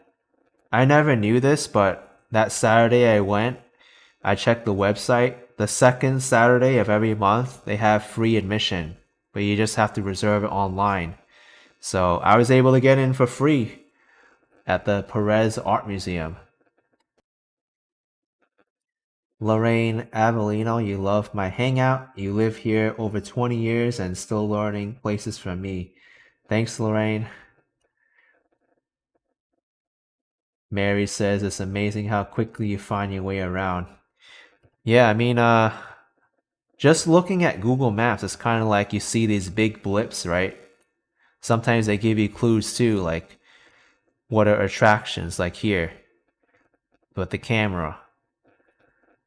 I never knew this, but that Saturday I went, I checked the website. The second Saturday of every month, they have free admission, but you just have to reserve it online. So I was able to get in for free at the Perez Art Museum. Lorraine Avellino, you love my hangout. You live here over 20 years and still learning places from me. Thanks, Lorraine. Mary says it's amazing how quickly you find your way around. Yeah, I mean, just looking at Google Maps, it's kind of like you see these big blips, right? Sometimes they give you clues too, like what are attractions, like here, with the camera.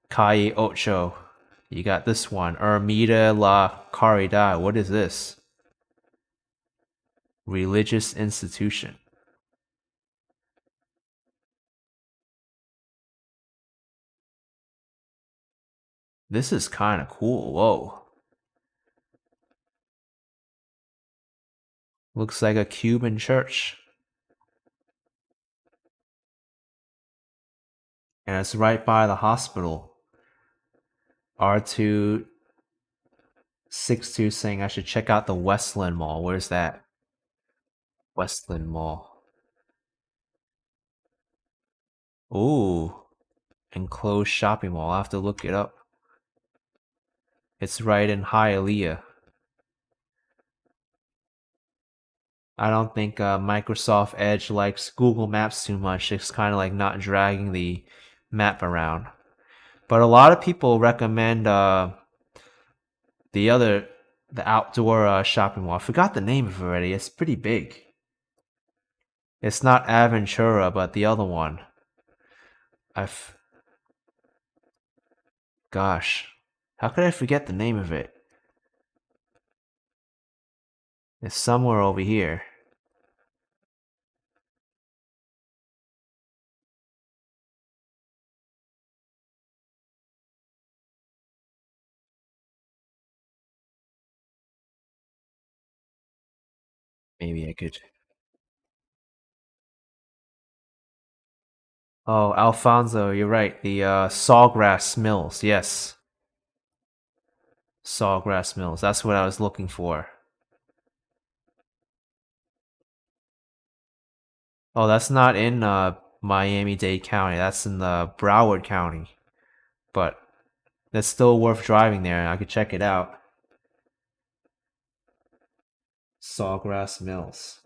Calle Ocho. You got this one, Ermita La Caridad. What is this? Religious institution. This is kind of cool. Whoa. Looks like a Cuban church. And it's right by the hospital. R262 saying I should check out the Westland Mall. Where's that? Westland Mall. Ooh. Enclosed shopping mall. I'll have to look it up. It's right in Hialeah. I don't think Microsoft Edge likes Google Maps too much. It's kind of like not dragging the map around. But a lot of people recommend the outdoor shopping mall. I forgot the name of it already. It's pretty big. It's not Aventura, but the other one. Gosh, how could I forget the name of it? It's somewhere over here. Maybe I could. Oh, Alfonso, you're right. The Sawgrass Mills. Yes. Sawgrass Mills. That's what I was looking for. Oh, that's not in Miami-Dade County. That's in Broward County. But that's still worth driving there. I could check it out. Sawgrass Mills.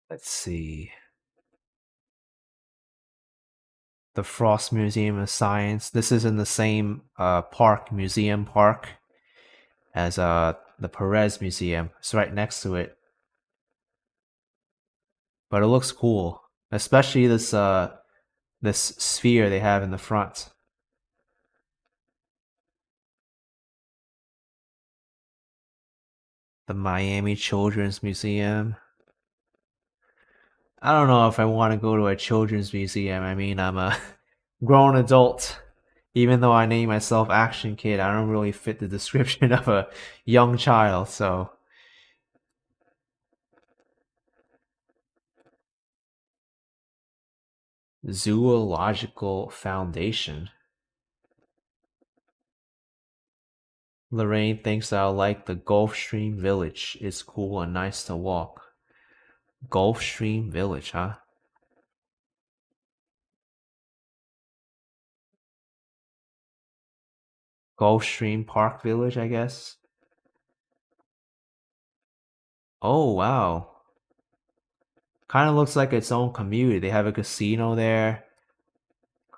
Let's see. The Frost Museum of Science. This is in the same museum park, as the Perez Museum. It's right next to it. But it looks cool, especially this sphere they have in the front. The Miami Children's Museum. I don't know if I want to go to a children's museum. I mean, I'm a grown adult. Even though I name myself Action Kid, I don't really fit the description of a young child, so. Zoological Foundation. Lorraine thinks I'll like the Gulfstream Village. It's cool and nice to walk. Gulfstream Village, huh? Gulfstream Park Village, I guess. Oh, wow. Kind of looks like its own community. They have a casino there.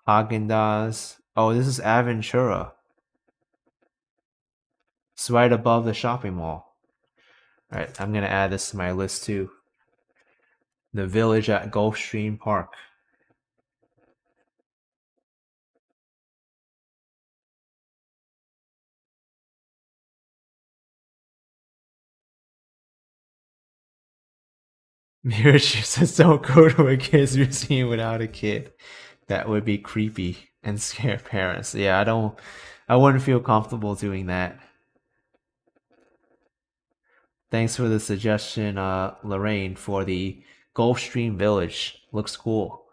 Haagen-Dazs. Oh, this is Aventura. It's right above the shopping mall. Alright, I'm gonna add this to my list too. The village at Gulfstream Park. Mirachi says don't go to a kids museum without a kid. That would be creepy and scare parents. Yeah, I wouldn't feel comfortable doing that. Thanks for the suggestion, Lorraine, for the Gulfstream Village. Looks cool.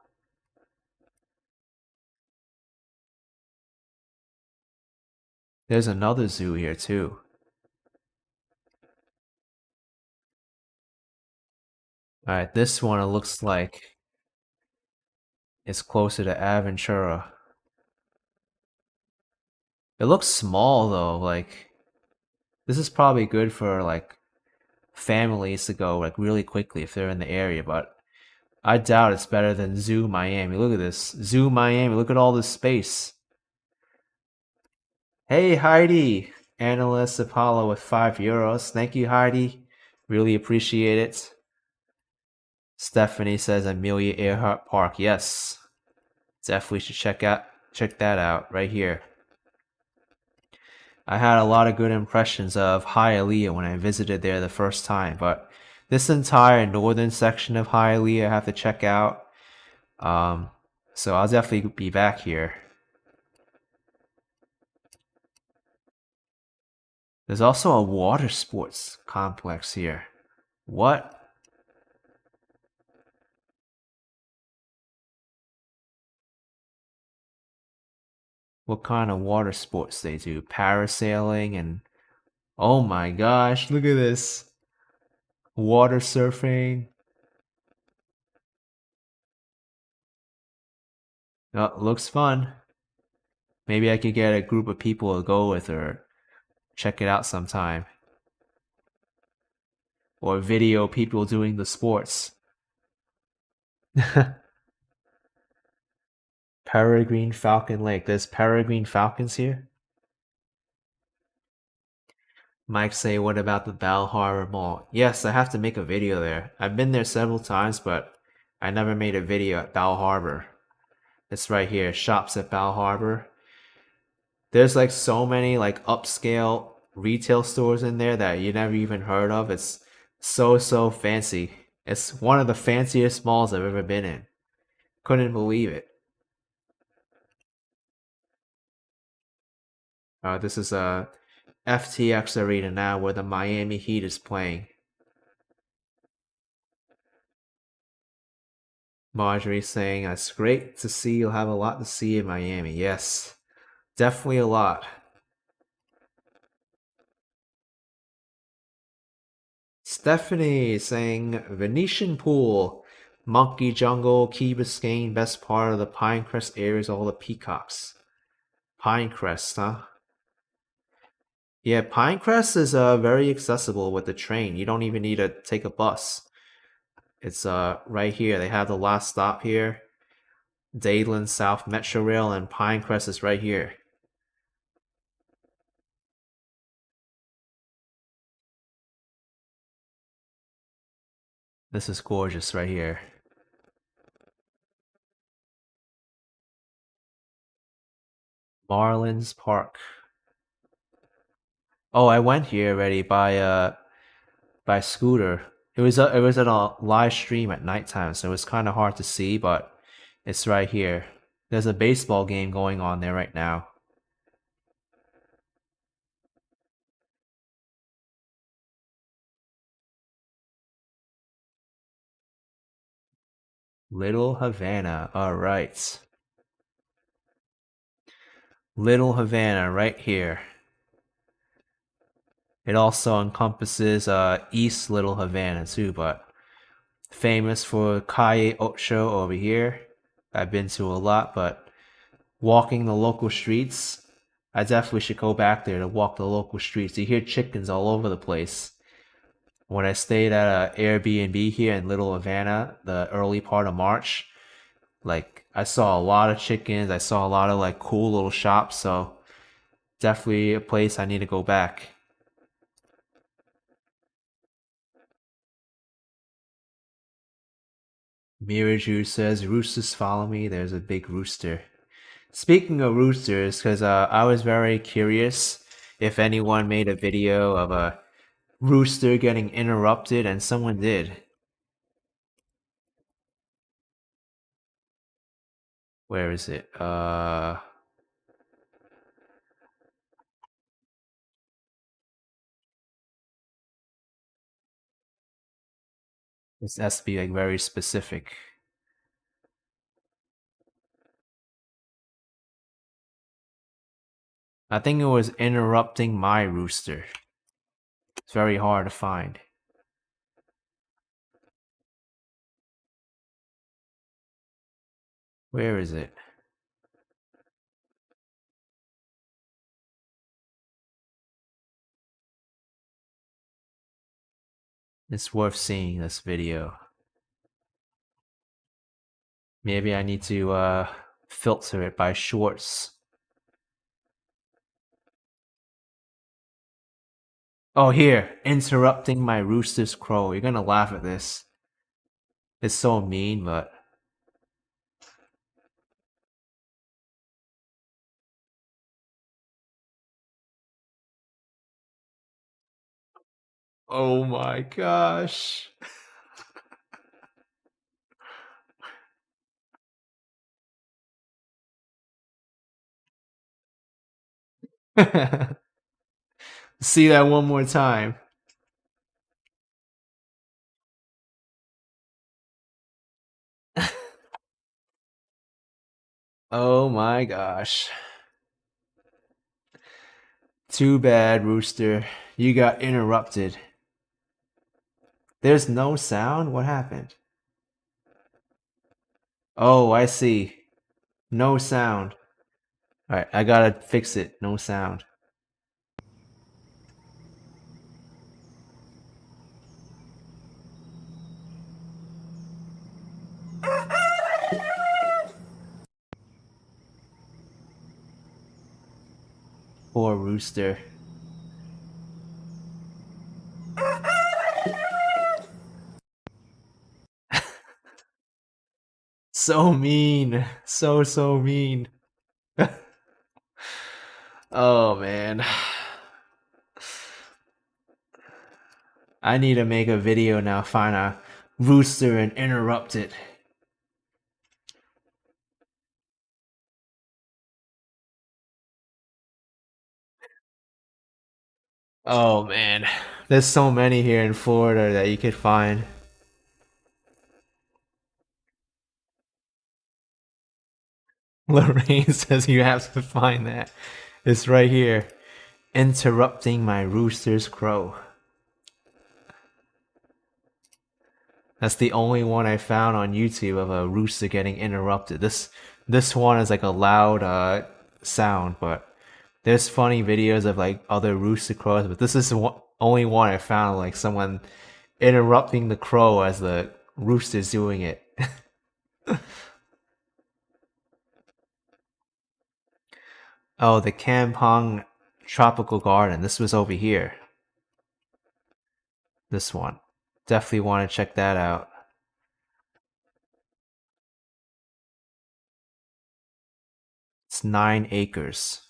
There's another zoo here too. Alright, this one it looks like it's closer to Aventura. It looks small though, like this is probably good for like families to go like really quickly if they're in the area, but I doubt it's better than Zoo Miami. Look at this. Zoo Miami, look at all this space. Hey Heidi! Analyst Apollo with €5. Thank you, Heidi. Really appreciate it. Stephanie says Amelia Earhart Park. Yes. Definitely should check that out right here. I had a lot of good impressions of Hialeah when I visited there the first time, but this entire northern section of Hialeah I have to check out. So I'll definitely be back here. There's also a water sports complex here. What? What kind of water sports they do? Parasailing and oh my gosh, look at this. Water surfing. Oh, looks fun. Maybe I could get a group of people to go with or check it out sometime. Or video people doing the sports. Peregrine Falcon Lake. There's peregrine falcons here? Mike say, what about the Bal Harbour Mall? Yes, I have to make a video there. I've been there several times, but I never made a video at Bal Harbour. It's right here, shops at Bal Harbour. There's like so many like upscale retail stores in there that you never even heard of. It's so fancy. It's one of the fanciest malls I've ever been in. Couldn't believe it. This is a FTX arena now where the Miami Heat is playing. Marjorie saying, it's great to see you'll have a lot to see in Miami. Yes, definitely a lot. Stephanie saying, Venetian Pool, Monkey Jungle, Key Biscayne, best part of the Pinecrest area is all the peacocks. Pinecrest, huh? Yeah, Pinecrest is very accessible with the train. You don't even need to take a bus. It's right here. They have the last stop here. Dadeland South Metro Rail and Pinecrest is right here. This is gorgeous right here. Marlins Park. Oh, I went here already by scooter. It was at a live stream at nighttime, so it was kind of hard to see, but it's right here. There's a baseball game going on there right now. Little Havana. All right. Little Havana right here. It also encompasses East Little Havana too, but famous for Calle Ocho over here. I've been to a lot, but walking the local streets, I definitely should go back there to walk the local streets. You hear chickens all over the place. When I stayed at an Airbnb here in Little Havana, the early part of March, like I saw a lot of chickens. I saw a lot of like cool little shops. So definitely a place I need to go back. Mirror Juice says, "Roosters follow me." There's a big rooster. Speaking of roosters, because I was very curious if anyone made a video of a rooster getting interrupted, and someone did. Where is it? This has to be like very specific. I think it was interrupting my rooster. It's very hard to find. Where is it? It's worth seeing this video. Maybe I need to filter it by shorts. Oh, here. Interrupting my rooster's crow. You're gonna laugh at this. It's so mean, but... Oh my gosh. See that one more time. Oh my gosh. Too bad, rooster. You got interrupted. There's no sound? What happened? Oh, I see. No sound. Alright, I gotta fix it. No sound. Poor rooster. So mean. So mean. Oh man. I need to make a video now, find a rooster and interrupt it. Oh man. There's so many here in Florida that you could find. Lorraine says you have to find that. It's right here. Interrupting my rooster's crow. That's the only one I found on YouTube of a rooster getting interrupted. This one is like a loud sound, but there's funny videos of like other rooster crows, but this is the only one I found like someone interrupting the crow as the rooster's doing it. Oh, the Kampong Tropical Garden. This was over here. This one. Definitely want to check that out. It's 9 acres.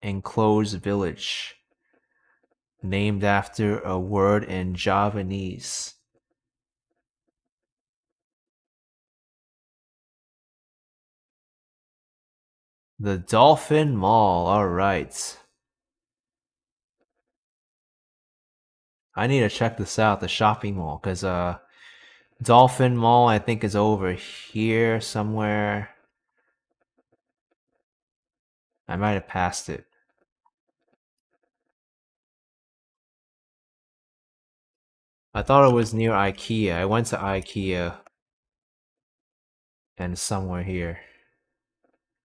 Enclosed village. Named after a word in Javanese. The Dolphin Mall. Alright. I need to check this out, the shopping mall, because Dolphin Mall I think is over here somewhere. I might have passed it. I thought it was near IKEA. I went to IKEA and somewhere here.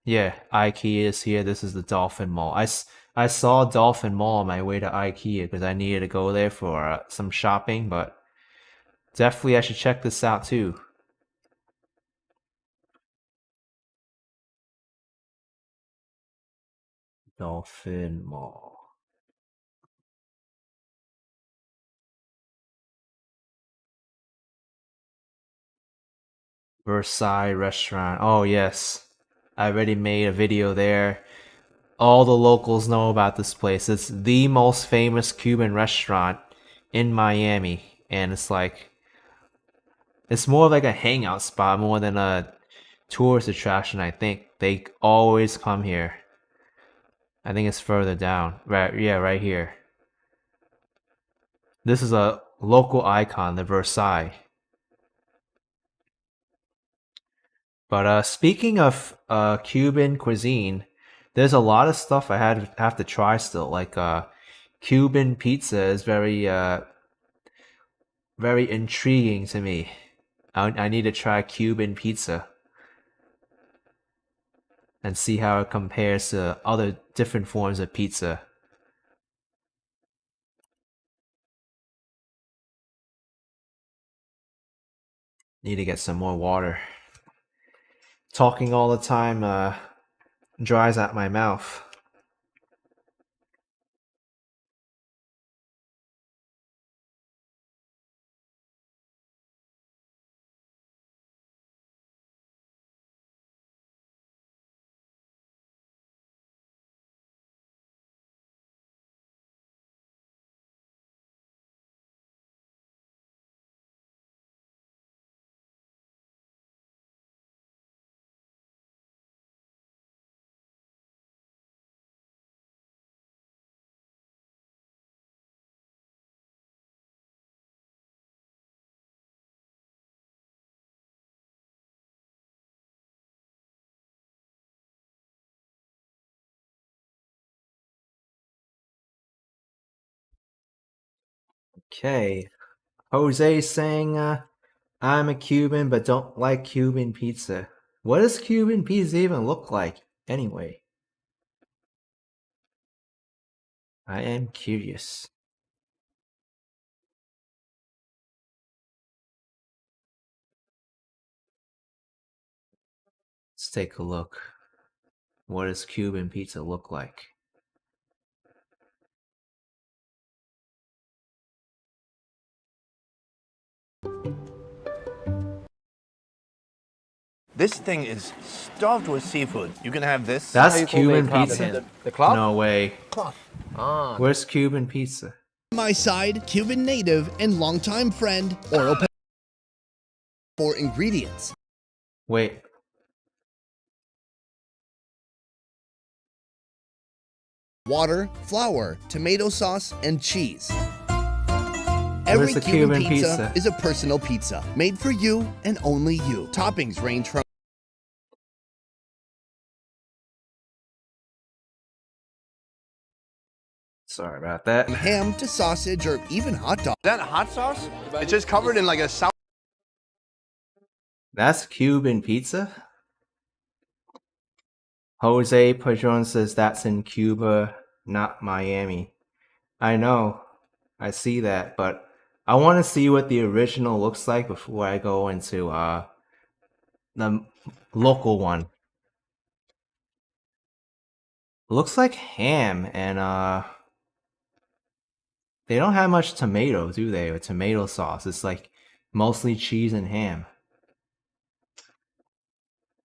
Yeah, IKEA is here. This is the Dolphin Mall. I saw Dolphin Mall on my way to IKEA because I needed to go there for some shopping, but definitely I should check this out too. Dolphin Mall. Versailles restaurant. Oh, yes. I already made a video there. All the locals know about this place. It's the most famous Cuban restaurant in Miami. And it's like, it's more like a hangout spot more than a tourist attraction, I think. They always come here. I think it's further down. Right, yeah, right here. This is a local icon, the Versailles. But speaking of Cuban cuisine, there's a lot of stuff I have to try still. Like Cuban pizza is very intriguing to me. I need to try Cuban pizza and see how it compares to other different forms of pizza. Need to get some more water. Talking all the time dries out my mouth. Okay. Jose saying I'm a Cuban but don't like Cuban pizza. What does Cuban pizza even look like anyway? I am curious. Let's take a look. What does Cuban pizza look like?
This thing is stuffed with seafood. You can have this.
That's
How you call the
Cuban
club
pizza?
again? The club?
No way.
Club.
Where's Cuban pizza?
My side, Cuban native and longtime friend, Oro for ingredients.
Wait.
Water, flour, tomato sauce, and cheese.
Where's
Every
the
Cuban
Cuban
pizza
pizza?
is a personal pizza, made for you and only you. Toppings range from
Sorry about that.
ham to sausage or even hot dog.
Is that hot sauce? It's just covered in like a sour.
That's Cuban pizza? Jose Padron says that's in Cuba, not Miami. I know. I see that, but I want to see what the original looks like before I go into the local one. Looks like ham and they don't have much tomato, do they? Or tomato sauce. It's like mostly cheese and ham.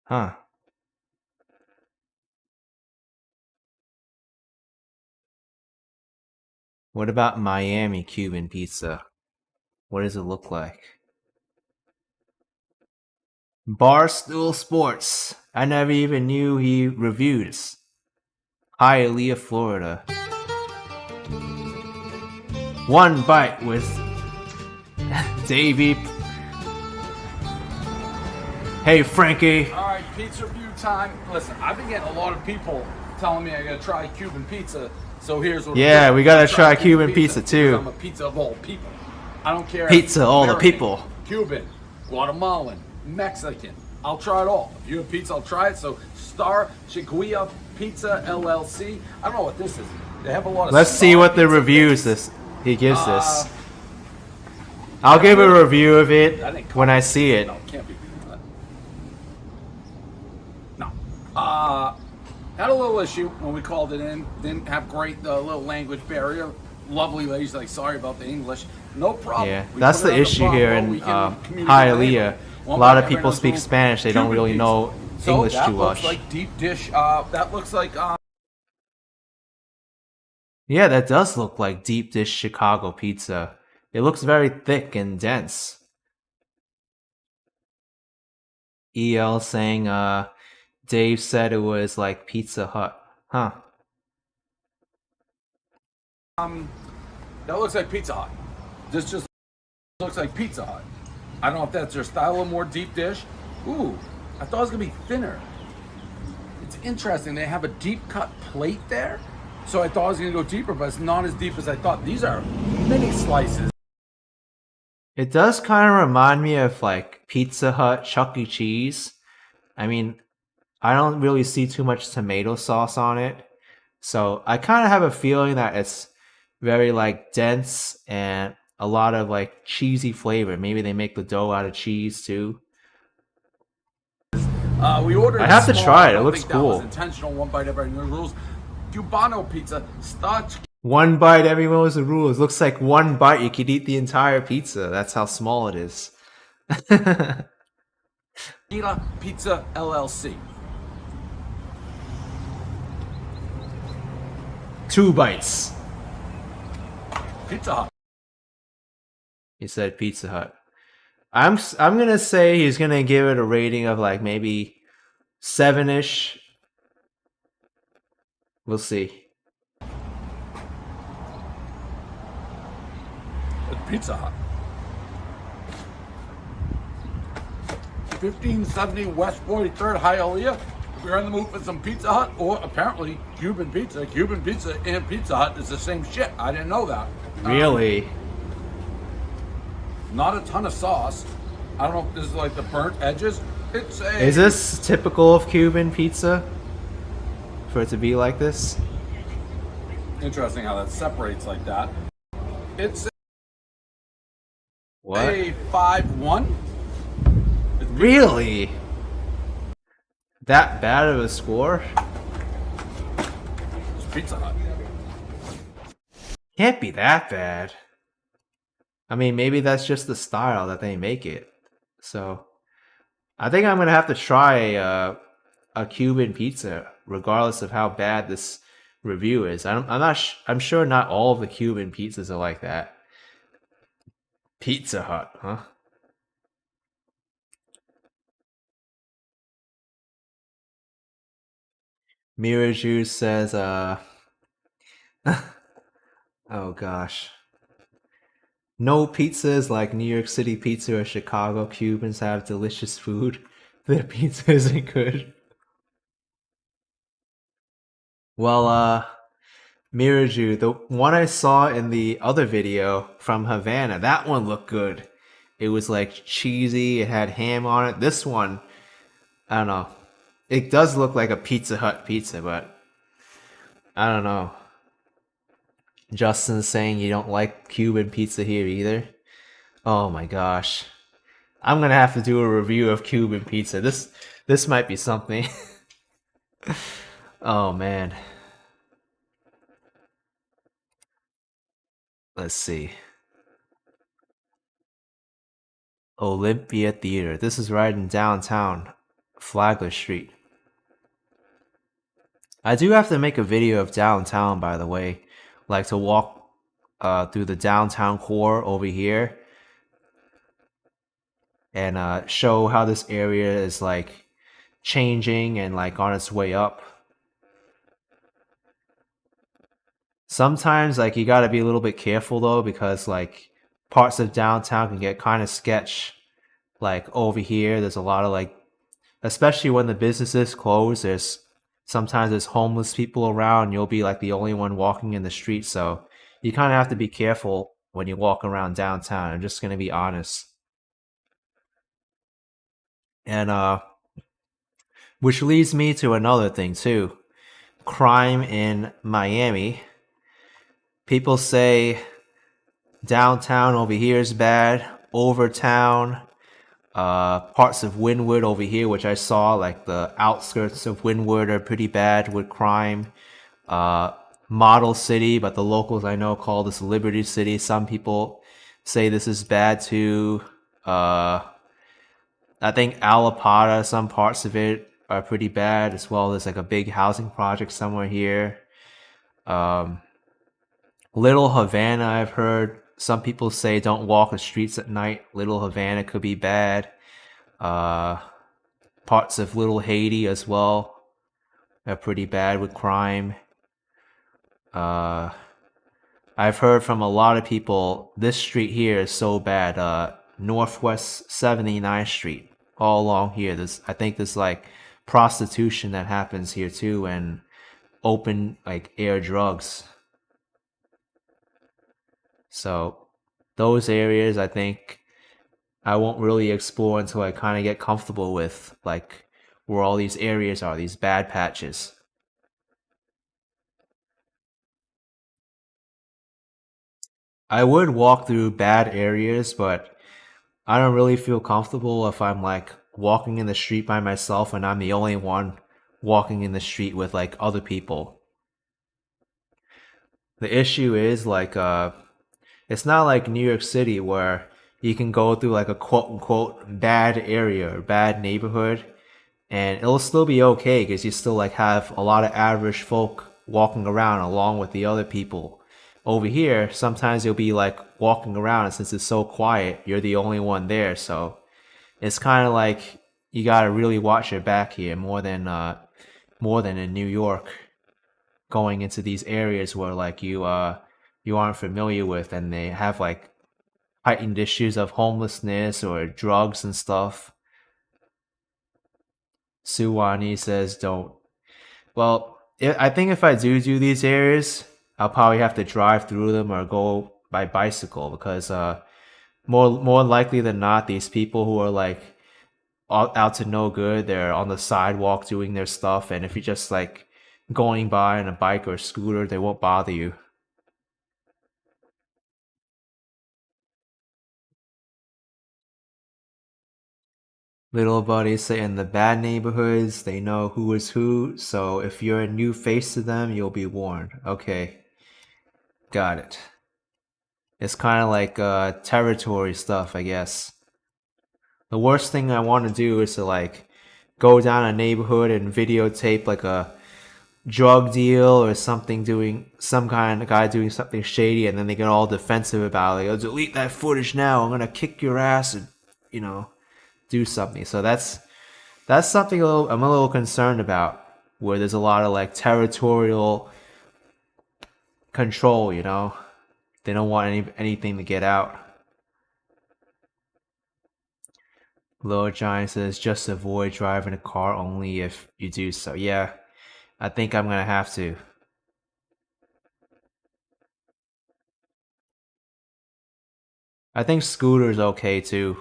Huh. What about Miami Cuban pizza? What does it look like? Barstool Sports. I never even knew he reviewed. Hialeah, Florida. One bite with Davey. Hey, Frankie.
All right, pizza review time. Listen, I've been getting a lot of people telling me I gotta try Cuban pizza. So here's what.
Yeah,
I'm doing.
we gotta
I'm
try
trying
Cuban pizza, too.
I'm a pizza of all people. I don't care.
Pizza, all the
American,
people.
Cuban, Guatemalan, Mexican. I'll try it all. If you have pizza, I'll try it. So Star Chiquilla Pizza LLC. I don't know what this is. They have a lot of.
Let's see
Star
what the
Pizza
reviews
things.
he gives this. I'll give a review of it when I see it.
No, it can't be. No. Had a little issue when we called it in. Didn't have great little language barrier. Lovely ladies like, sorry about the English. No problem.
Yeah,
We
that's
put it
the
on
issue
phone,
here
well,
in
we can communicate
Hialeah.
with
A
them.
lot of
One
people
guy
speak
knows
Spanish. They don't
Cuban
really
pizza.
know
So
English
that
too
looks
much.
like deep dish. That looks like
Yeah, that does look like deep dish Chicago pizza. It looks very thick and dense. EL saying, Dave said it was like Pizza Hut. Huh.
that looks like Pizza Hut. This just looks like Pizza Hut. I don't know if that's their style of more deep dish. Ooh, I thought it was gonna be thinner. It's interesting. They have a deep cut plate there, so I thought it was gonna go deeper, but it's not as deep as I thought. These are mini slices.
It does kind of remind me of like Pizza Hut, Chuck E. Cheese. I mean, I don't really see too much tomato sauce on it. So I kind of have a feeling that it's very like dense and a lot of like cheesy flavor. Maybe they make the dough out of cheese too.
We ordered.
I have to
small,
try it.
I don't
It looks
think that was
cool.
intentional. One bite, everybody knows the rules. Cubano pizza, starch.
One bite, everyone knows the rules. Looks like one bite, you could eat the entire pizza. That's how small it is.
Pizza LLC.
2 bites.
Pizza Hut.
He said Pizza Hut. I'm gonna say he's gonna give it a rating of like maybe 7-ish. We'll see.
It's Pizza Hut. 1570 West 43rd, Hialeah. If you're in the mood for some Pizza Hut, or apparently Cuban pizza and Pizza Hut is the same shit. I didn't know that.
Really?
Not a ton of sauce. I don't know if this is like the burnt edges. It's a.
Is this typical of Cuban pizza? For it to be like this?
Interesting how that separates like that. It's
What?
a 5-1.
Really? That bad of a score?
It's Pizza Hut.
Can't be that bad. I mean, maybe that's just the style that they make it. So, I think I'm gonna have to try a Cuban pizza, regardless of how bad this review is. I'm sure not all of the Cuban pizzas are like that. Pizza Hut, huh? Mirror Juice says, oh gosh. No pizza is like New York City pizza or Chicago. Cubans have delicious food. Their pizza isn't good. Well, Mirror Juice, the one I saw in the other video from Havana, that one looked good. It was like cheesy, it had ham on it. This one, I don't know. It does look like a Pizza Hut pizza, but I don't know. Justin's saying you don't like Cuban pizza here either. Oh my gosh. I'm gonna have to do a review of Cuban pizza. This might be something. Oh man. Let's see. Olympia Theater. This is right in downtown Flagler Street. I do have to make a video of downtown, by the way. Like to walk through the downtown core over here and show how this area is like changing and like on its way up. Sometimes like you gotta be a little bit careful though, because like parts of downtown can get kind of sketch. Like over here, there's a lot of like, especially when the businesses close, sometimes there's homeless people around. You'll be like the only one walking in the street, so you kind of have to be careful when you walk around downtown. I'm just gonna be honest. And which leads me to another thing too. Crime in Miami. People say downtown over here is bad. Overtown, parts of Wynwood over here, which I saw, like the outskirts of Wynwood, are pretty bad with crime. Model City, but the locals I know call this Liberty City. Some people say this is bad too. I think Alapata, some parts of it are pretty bad as well. There's like a big housing project somewhere here. Little Havana, I've heard some people say don't walk the streets at night. Little Havana could be bad. Parts of Little Haiti as well are pretty bad with crime. I've heard from a lot of people this street here is so bad. Northwest 79th Street, all along here. I think there's like prostitution that happens here too, and open like air drugs. So those areas I think I won't really explore until I kind of get comfortable with like where all these areas are, these bad patches. I would walk through bad areas, but I don't really feel comfortable if I'm like walking in the street by myself and I'm the only one walking in the street with like other people. The issue is like it's not like New York City where you can go through like a quote unquote bad area or bad neighborhood and it'll still be okay because you still like have a lot of average folk walking around along with the other people. Over here, sometimes you'll be like walking around and since it's so quiet, you're the only one there. So it's kind of like you gotta really watch your back here more than in New York, going into these areas where like you aren't familiar with and they have like heightened issues of homelessness or drugs and stuff. Suwani says don't. Well, I think if I do these areas, I'll probably have to drive through them or go by bicycle because more likely than not, these people who are like out to no good, they're on the sidewalk doing their stuff, and if you're just like going by on a bike or a scooter, they won't bother you. Little buddies say in the bad neighborhoods, they know who is who, so if you're a new face to them, you'll be warned. Okay. Got it. It's kind of like territory stuff, I guess. The worst thing I want to do is to like go down a neighborhood and videotape like a drug deal or something, doing some kind of guy doing something shady, and then they get all defensive about it. Like, oh, delete that footage now. I'm gonna kick your ass and do something. So that's something I'm a little concerned about, where there's a lot of like territorial control. They don't want anything to get out. Little Giant says just avoid driving a car only if you do so. Yeah, I think I'm gonna have to. I think scooter's okay too.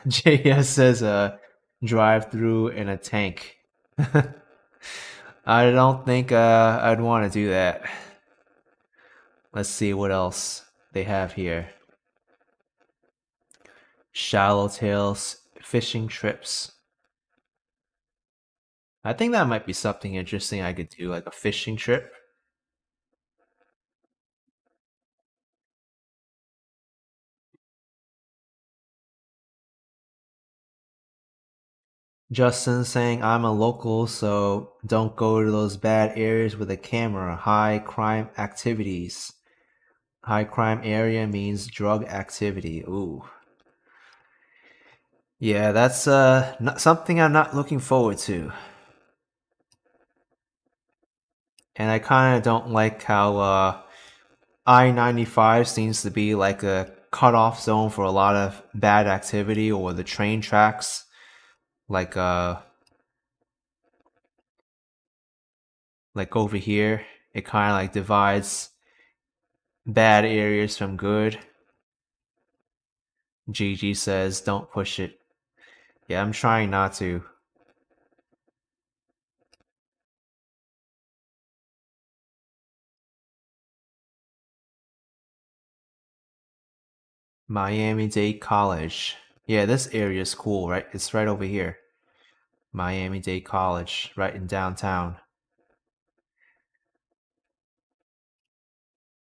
JS says drive through in a tank. I don't think I'd want to do that. Let's see what else they have here. Shallow tails, fishing trips. I think that might be something interesting I could do, like a fishing trip. Justin saying I'm a local, so don't go to those bad areas with a camera. High crime activities. High crime area means drug activity. Ooh. Yeah, that's not something I'm not looking forward to. And I kind of don't like how I-95 seems to be like a cutoff zone for a lot of bad activity, or the train tracks. Like Like over here, it kind of like divides bad areas from good. Gigi says, don't push it. Yeah, I'm trying not to. Miami-Dade College. Yeah, this area is cool, right? It's right over here. Miami-Dade College, right in downtown.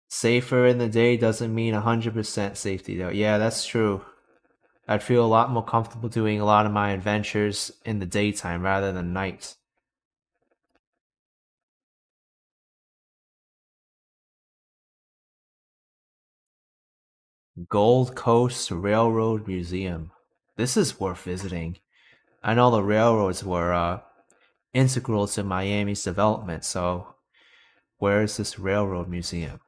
Safer in the day doesn't mean 100% safety, though. Yeah, that's true. I'd feel a lot more comfortable doing a lot of my adventures in the daytime rather than night. Gold Coast Railroad Museum. This is worth visiting. I know the railroads were integral to Miami's development, so where is this railroad museum?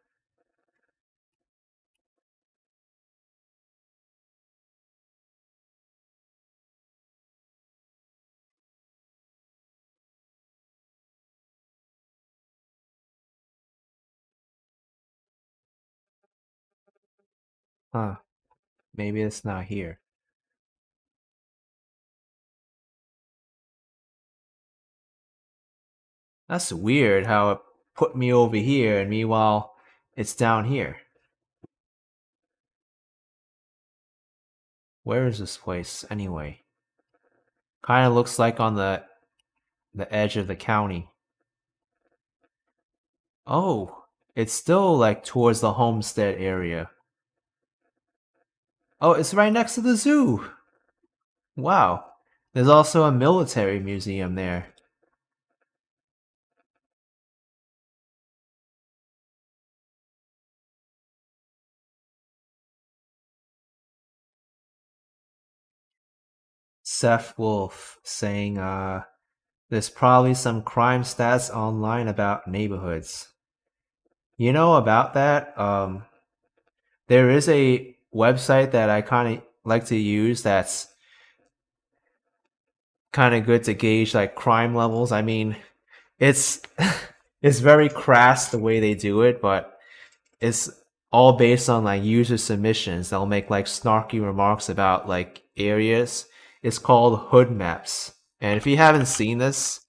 Huh, maybe it's not here. That's weird how it put me over here and meanwhile it's down here. Where is this place anyway? Kind of looks like on the edge of the county. Oh, it's still like towards the Homestead area. Oh, it's right next to the zoo. Wow. There's also a military museum there. Seth Wolf saying there's probably some crime stats online about neighborhoods. You know about that? There is a website that I kind of like to use that's kind of good to gauge like crime levels. I mean, it's it's very crass the way they do it, but it's all based on like user submissions. They'll make like snarky remarks about like areas. It's called Hood Maps. And if you haven't seen this,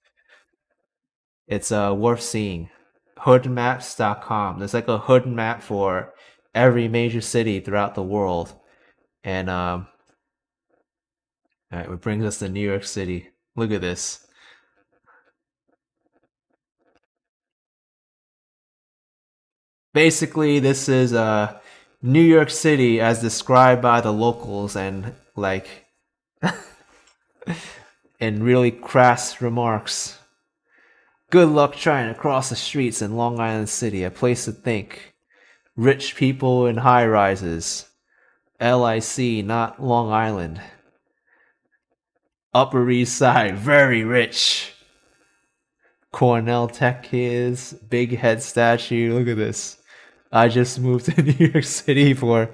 it's worth seeing. Hoodmaps.com. There's like a hood map for every major city throughout the world. And alright, it brings us to New York City. Look at this. Basically, this is New York City as described by the locals and like in really crass remarks. Good luck trying to cross the streets in Long Island City, a place to think. Rich people in high rises. LIC, not Long Island. Upper East Side, very rich. Cornell Tech kids, big head statue. Look at this. I just moved to New York City for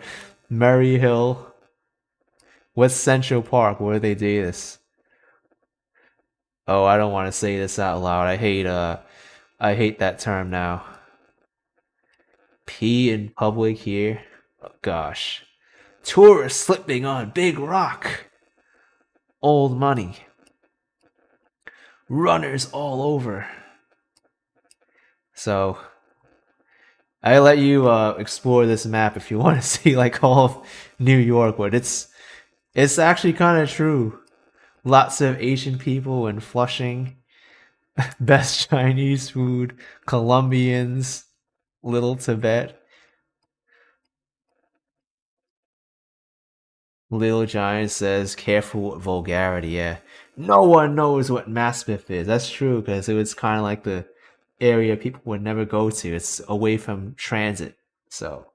Murray Hill. What's Central Park? Where they do this? Oh, I don't want to say this out loud. I hate that term now. Pee in public here. Oh, gosh. Tourists slipping on big rock. Old money. Runners all over. So I let you explore this map if you want to see like all of New York, but it's actually kind of true. Lots of Asian people in Flushing. Best Chinese food. Colombians. Little Tibet. Little Giant says, careful with vulgarity. Yeah. No one knows what Maspeth is. That's true, because it was kind of like the area people would never go to. It's away from transit. So.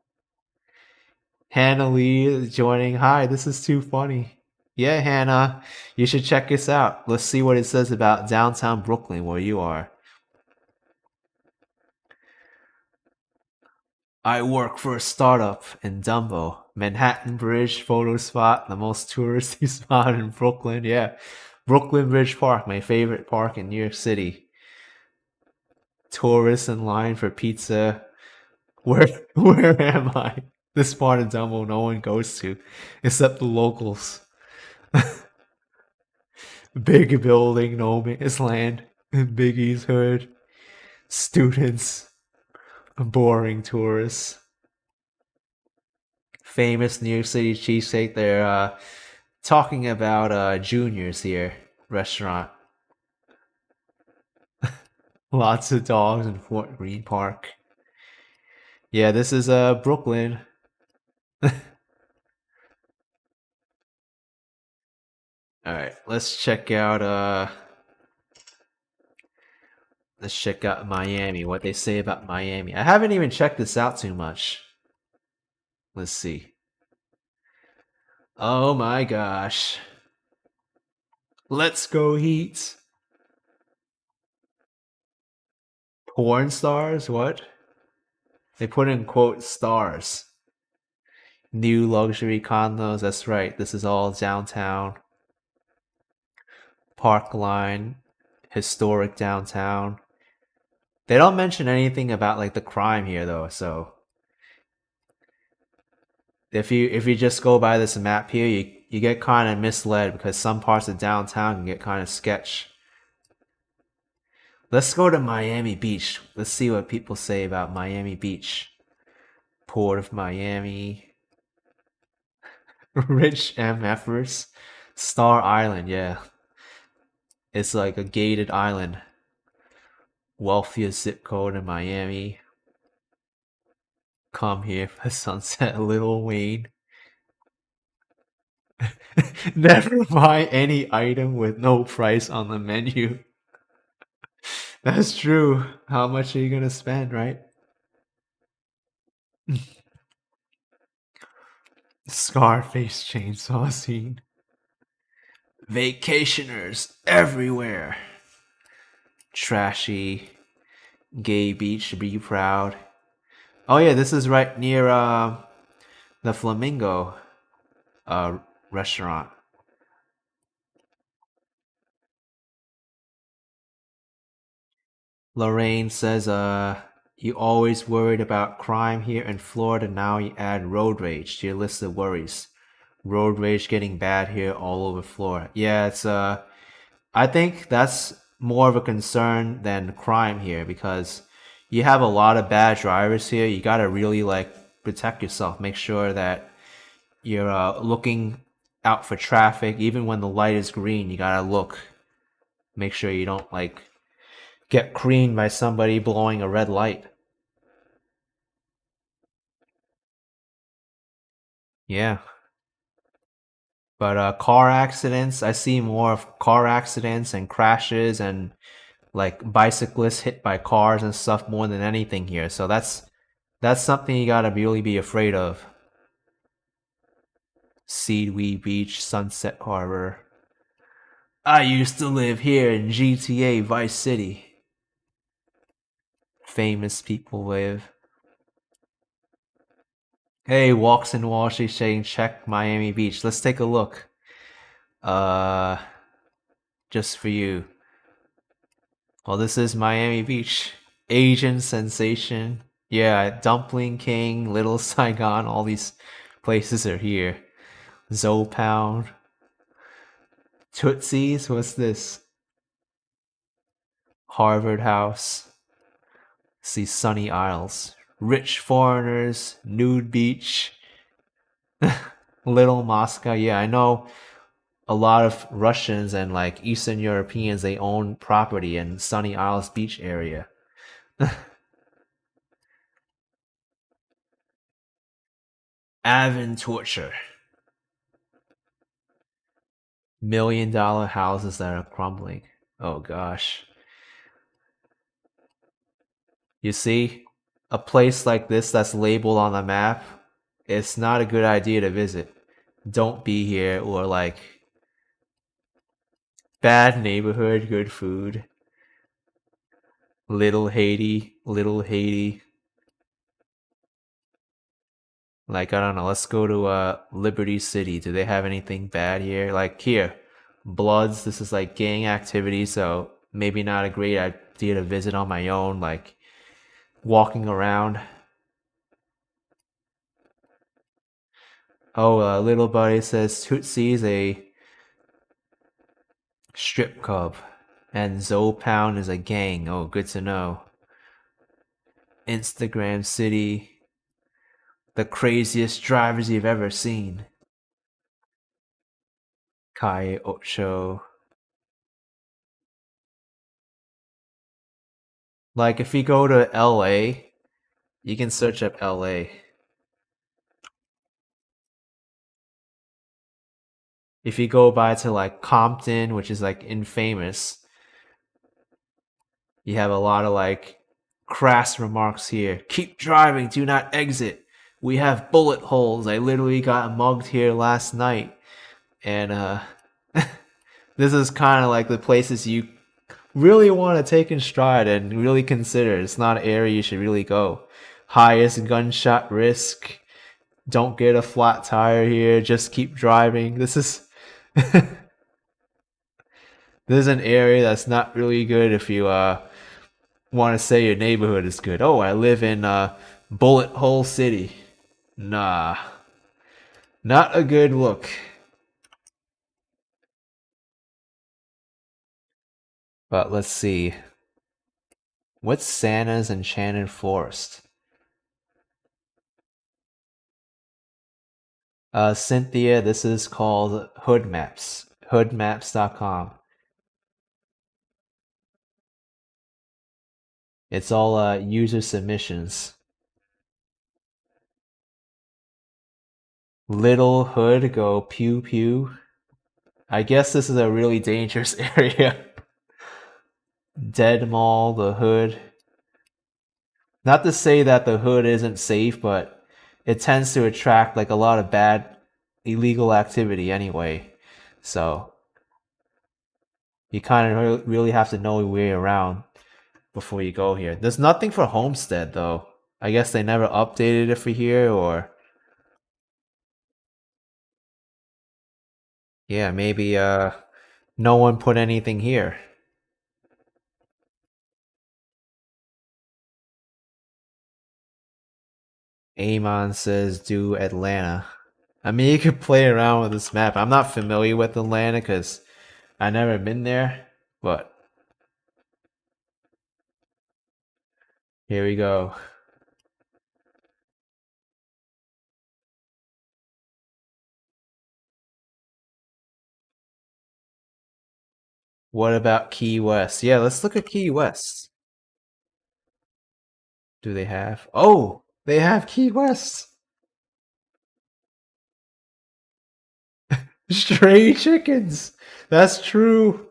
Hannah Lee is joining. Hi, this is too funny. Yeah, Hannah, you should check this out. Let's see what it says about downtown Brooklyn, where you are. I work for a startup in Dumbo. Manhattan Bridge photo spot, the most touristy spot in Brooklyn. Yeah, Brooklyn Bridge Park, my favorite park in New York City. Tourists in line for pizza. Where am I? This part of Dumbo no one goes to, except the locals. Big building, no man's land. Biggie's hood. Students. Boring tourists. Famous New York City cheesesteak. They're talking about Junior's here restaurant. Lots of dogs in Fort Greene Park. Yeah, this is Brooklyn. Alright, let's check out Miami, what they say about Miami. I haven't even checked this out too much. Let's see. Oh my gosh. Let's go Heat. Porn stars? What? They put in quote stars. New luxury condos, that's right. This is all downtown. Parkline, historic downtown. They don't mention anything about like the crime here though, so if you just go by this map here, you get kind of misled because some parts of downtown can get kind of sketch. Let's go to Miami Beach. Let's see what people say about Miami Beach. Port of Miami. Rich MFers. Star Island, yeah. It's like a gated island. Wealthiest zip code in Miami. Come here for sunset, Lil Wayne. Never buy any item with no price on the menu. That's true. How much are you gonna spend, right? Scarface chainsaw scene. Vacationers everywhere. Trashy. Gay beach, be proud. Oh yeah, this is right near the Flamingo restaurant. Lorraine says, you always worried about crime here in Florida, now you add road rage to your list of worries. Road rage getting bad here all over Florida. Yeah, it's I think that's more of a concern than crime here because you have a lot of bad drivers here. You gotta really like protect yourself. Make sure that you're looking out for traffic. Even when the light is green, you gotta look. Make sure you don't like get creamed by somebody blowing a red light. Yeah. But car accidents, I see more of car accidents and crashes and like bicyclists hit by cars and stuff more than anything here. So that's something you gotta really be afraid of. Seaweed Beach, Sunset Harbor. I used to live here in GTA Vice City. Famous people live. Hey, Walks in Wall Street saying check Miami Beach. Let's take a look. Just for you. Well, this is Miami Beach. Asian sensation. Yeah, Dumpling King, Little Saigon, all these places are here. Zoe Pound. Tootsie's, what's this? Harvard House. See Sunny Isles. Rich foreigners, nude beach. Little Moscow. Yeah, I know a lot of Russians and like Eastern Europeans, they own property in Sunny Isles beach area. Avon torture. $1 million houses that are crumbling. Oh gosh. You see, a place like this that's labeled on the map, it's not a good idea to visit. Don't be here, or like bad neighborhood, good food. Little Haiti, Little Haiti. Like, I don't know, let's go to Liberty City. Do they have anything bad here? Like here, Bloods, this is like gang activity, so maybe not a great idea to visit on my own, like walking around. Oh, little buddy says Tootsie's a strip club, and Zoe Pound is a gang. Oh, good to know. Instagram City, the craziest drivers you've ever seen. Kai Ocho. Like, if you go to LA, you can search up LA. If you go by to like Compton, which is like infamous, you have a lot of like crass remarks here. Keep driving, do not exit. We have bullet holes. I literally got mugged here last night. And this is kind of like the places you really want to take in stride and really consider. It's not an area you should really go. Highest gunshot risk. Don't get a flat tire here. Just keep driving. This is this is an area that's not really good if you want to say your neighborhood is good. Oh, I live in Bullet Hole City. Nah. Not a good look. But let's see. What's Santa's Enchanted Forest? Cynthia, this is called Hood Maps. Hoodmaps.com. It's all user submissions. Little Hood go pew pew. I guess this is a really dangerous area. Dead Mall, the Hood. Not to say that the Hood isn't safe, but it tends to attract like a lot of bad illegal activity anyway. So you kind of really have to know your way around before you go here. There's nothing for Homestead though. I guess they never updated it for here, or yeah, maybe no one put anything here. Amon says do Atlanta. I mean, you could play around with this map. I'm not familiar with Atlanta because I've never been there, but here we go. What about Key West? Yeah, let's look at Key West. Do they have? Oh, they have Key West. Stray chickens. That's true.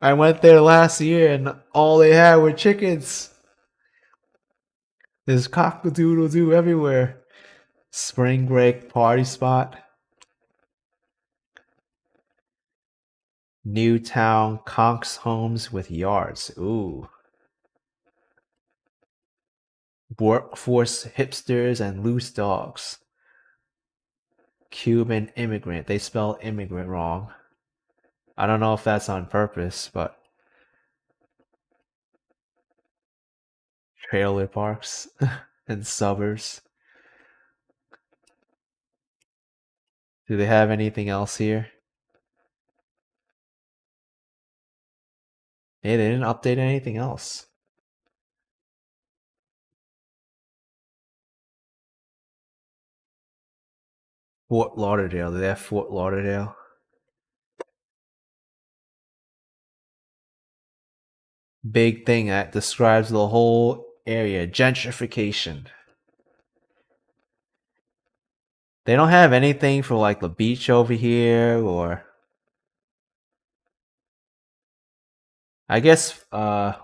I went there last year and all they had were chickens. There's cock-a-doodle-doo everywhere. Spring break party spot. Newtown Conks homes with yards. Ooh. Workforce hipsters and loose dogs. Cuban immigrant. They spell immigrant wrong. I don't know if that's on purpose, but trailer parks and suburbs. Do they have anything else here? Hey, they didn't update anything else. Fort Lauderdale. Do they have Fort Lauderdale? Big thing that describes the whole area. Gentrification. They don't have anything for like the beach over here, or I guess they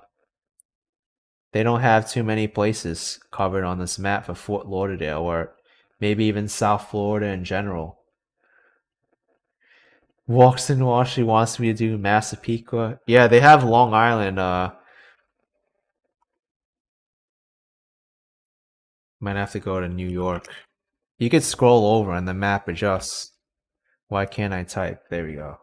don't have too many places covered on this map for Fort Lauderdale, or maybe even South Florida in general. Walks in Wash, wants me to do Massapequa. Yeah, they have Long Island. Might have to go to New York. You could scroll over and the map adjusts. Why can't I type? There we go.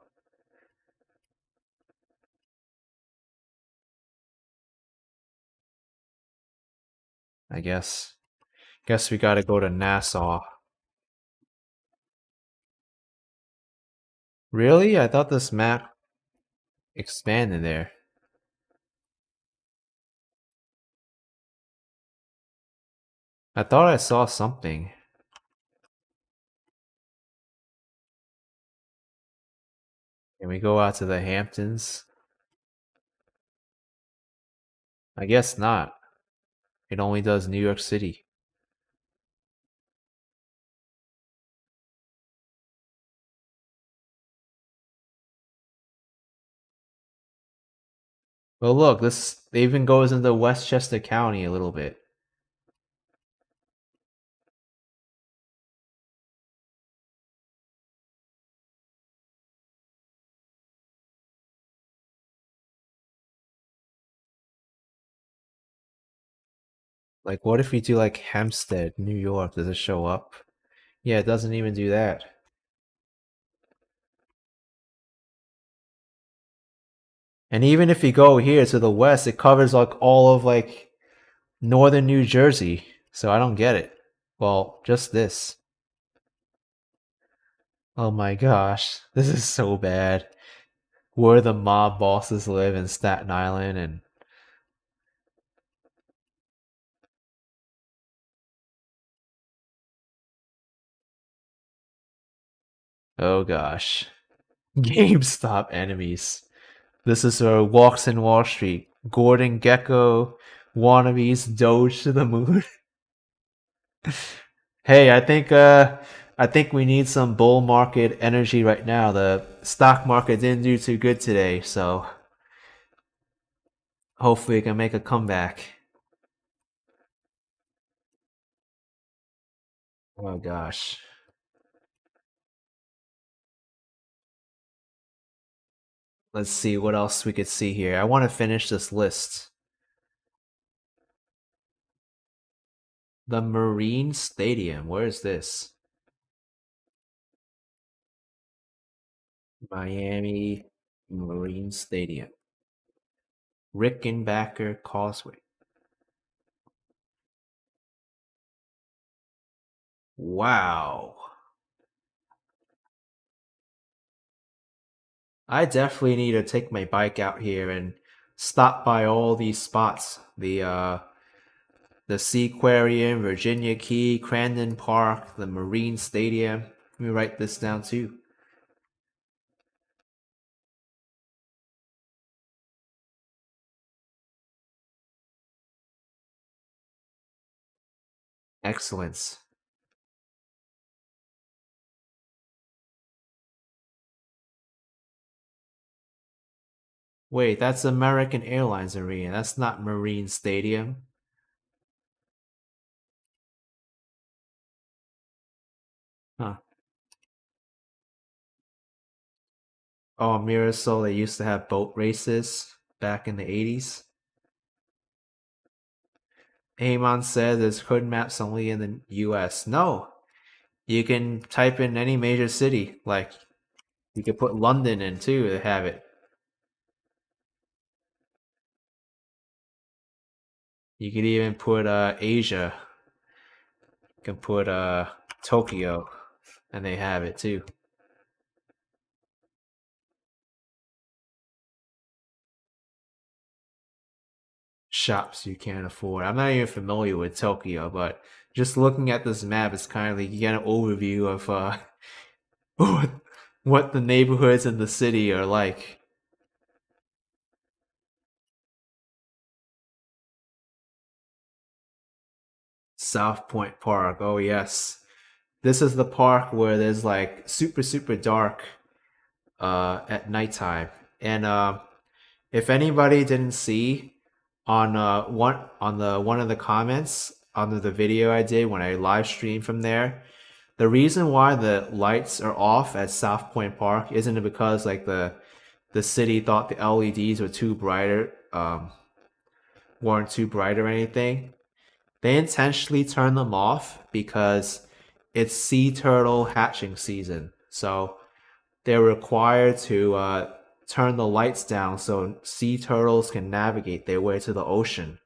I guess. Guess we gotta go to Nassau. Really? I thought this map expanded there. I thought I saw something. Can we go out to the Hamptons? I guess not. It only does New York City. Well, look, this even goes into Westchester County a little bit. Like, what if we do like Hempstead, New York? Does it show up? Yeah, it doesn't even do that. And even if you go here to the west, it covers like all of like northern New Jersey. So I don't get it. Well, just this. Oh my gosh, this is so bad. Where the mob bosses live in Staten Island and oh gosh. GameStop enemies. This is Walks in Wall Street. Gordon Gecko wannabes Doge to the moon. Hey, I think we need some bull market energy right now. The stock market didn't do too good today, so hopefully we can make a comeback. Oh gosh. Let's see what else we could see here. I want to finish this list. The Marine Stadium. Where is this? Miami Marine Stadium. Rickenbacker Causeway. Wow. I definitely need to take my bike out here and stop by all these spots. The Seaquarium, Virginia Key, Crandon Park, the Marine Stadium. Let me write this down too. Excellence. Wait, that's American Airlines Arena. That's not Marine Stadium. Huh. Oh, Mirasol, they used to have boat races back in the 80s. Amon says there's hood maps only in the US. No, you can type in any major city. Like, you could put London in too to have it. You could even put Asia. You can put Tokyo, and they have it too. Shops you can't afford. I'm not even familiar with Tokyo, but just looking at this map, it's kind of like you get an overview of what the neighborhoods in the city are like. South Point Park. Oh yes, this is the park where there's like super dark at nighttime. And if anybody didn't see one of the comments under the video I did when I live streamed from there, the reason why the lights are off at South Point Park isn't because like the city thought the LEDs were too brighter, weren't too bright or anything. They intentionally turn them off because it's sea turtle hatching season. So they're required to turn the lights down so sea turtles can navigate their way to the ocean.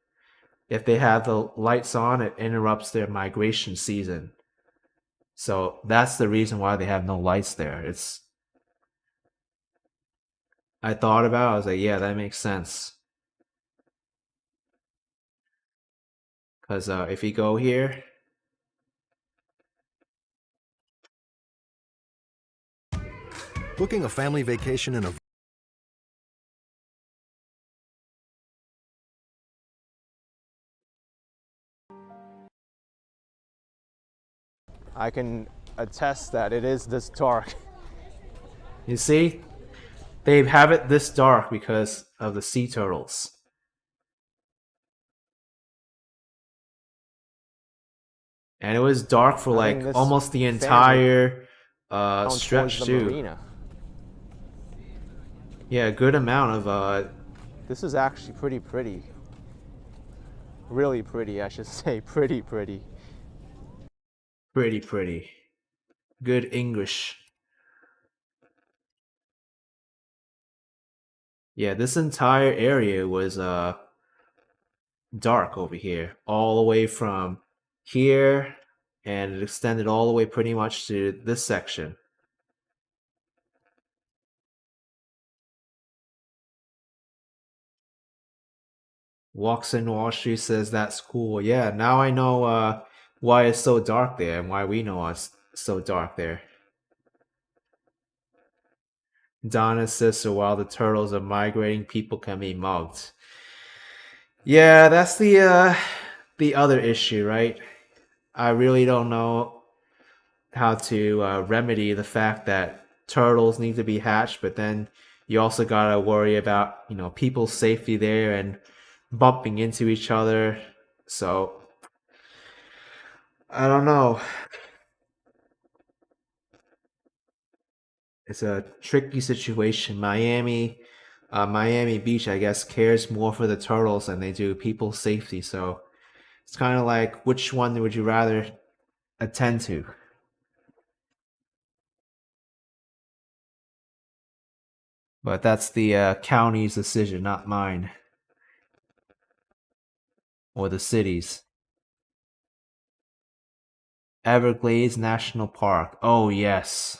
if they have the lights on, it interrupts their migration season. So that's the reason why they have no lights there. I thought about it, I was like, yeah, that makes sense. Because if you go here,
Booking a family vacation in a
I can attest that it is this dark. You see, they have it this dark because of the sea turtles. And it was dark for like almost the entire stretch too. Yeah, a good amount of
This is actually pretty pretty. Really pretty, I should say. Pretty pretty.
pretty. Good English. Yeah, this entire area was dark over here, all the way from here, and it extended all the way pretty much to this section. Walks in Wall Street says that's cool. Yeah, now I know why it's so dark there and why we know it's so dark there. Donna says, so while the turtles are migrating, people can be mugged. Yeah, that's the other issue, right? I really don't know how to remedy the fact that turtles need to be hatched, but then you also gotta worry about, you know, people's safety there and bumping into each other. So I don't know. It's a tricky situation. Miami Beach, I guess, cares more for the turtles than they do people's safety. So it's kind of like, which one would you rather attend to? But that's the county's decision, not mine. Or the city's. Everglades National Park. Oh, yes.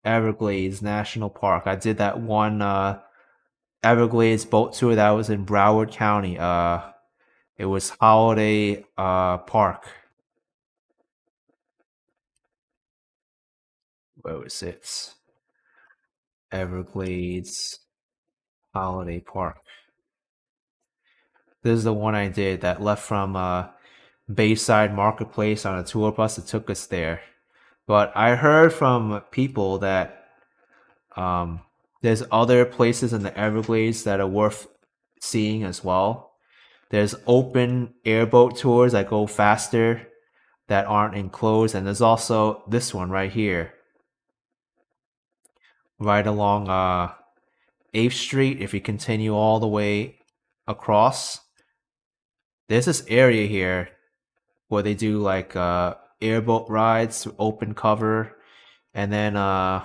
Everglades National Park. I did that one Everglades boat tour that was in Broward County. It was Holiday Park. Where was it? Everglades Holiday Park. This is the one I did that left from Bayside Marketplace on a tour bus that took us there. But I heard from people that there's other places in the Everglades that are worth seeing as well. There's open airboat tours that go faster that aren't enclosed, and there's also this one right here, right along 8th Street. If you continue all the way across, there's this area here where they do like airboat rides, open cover, and then I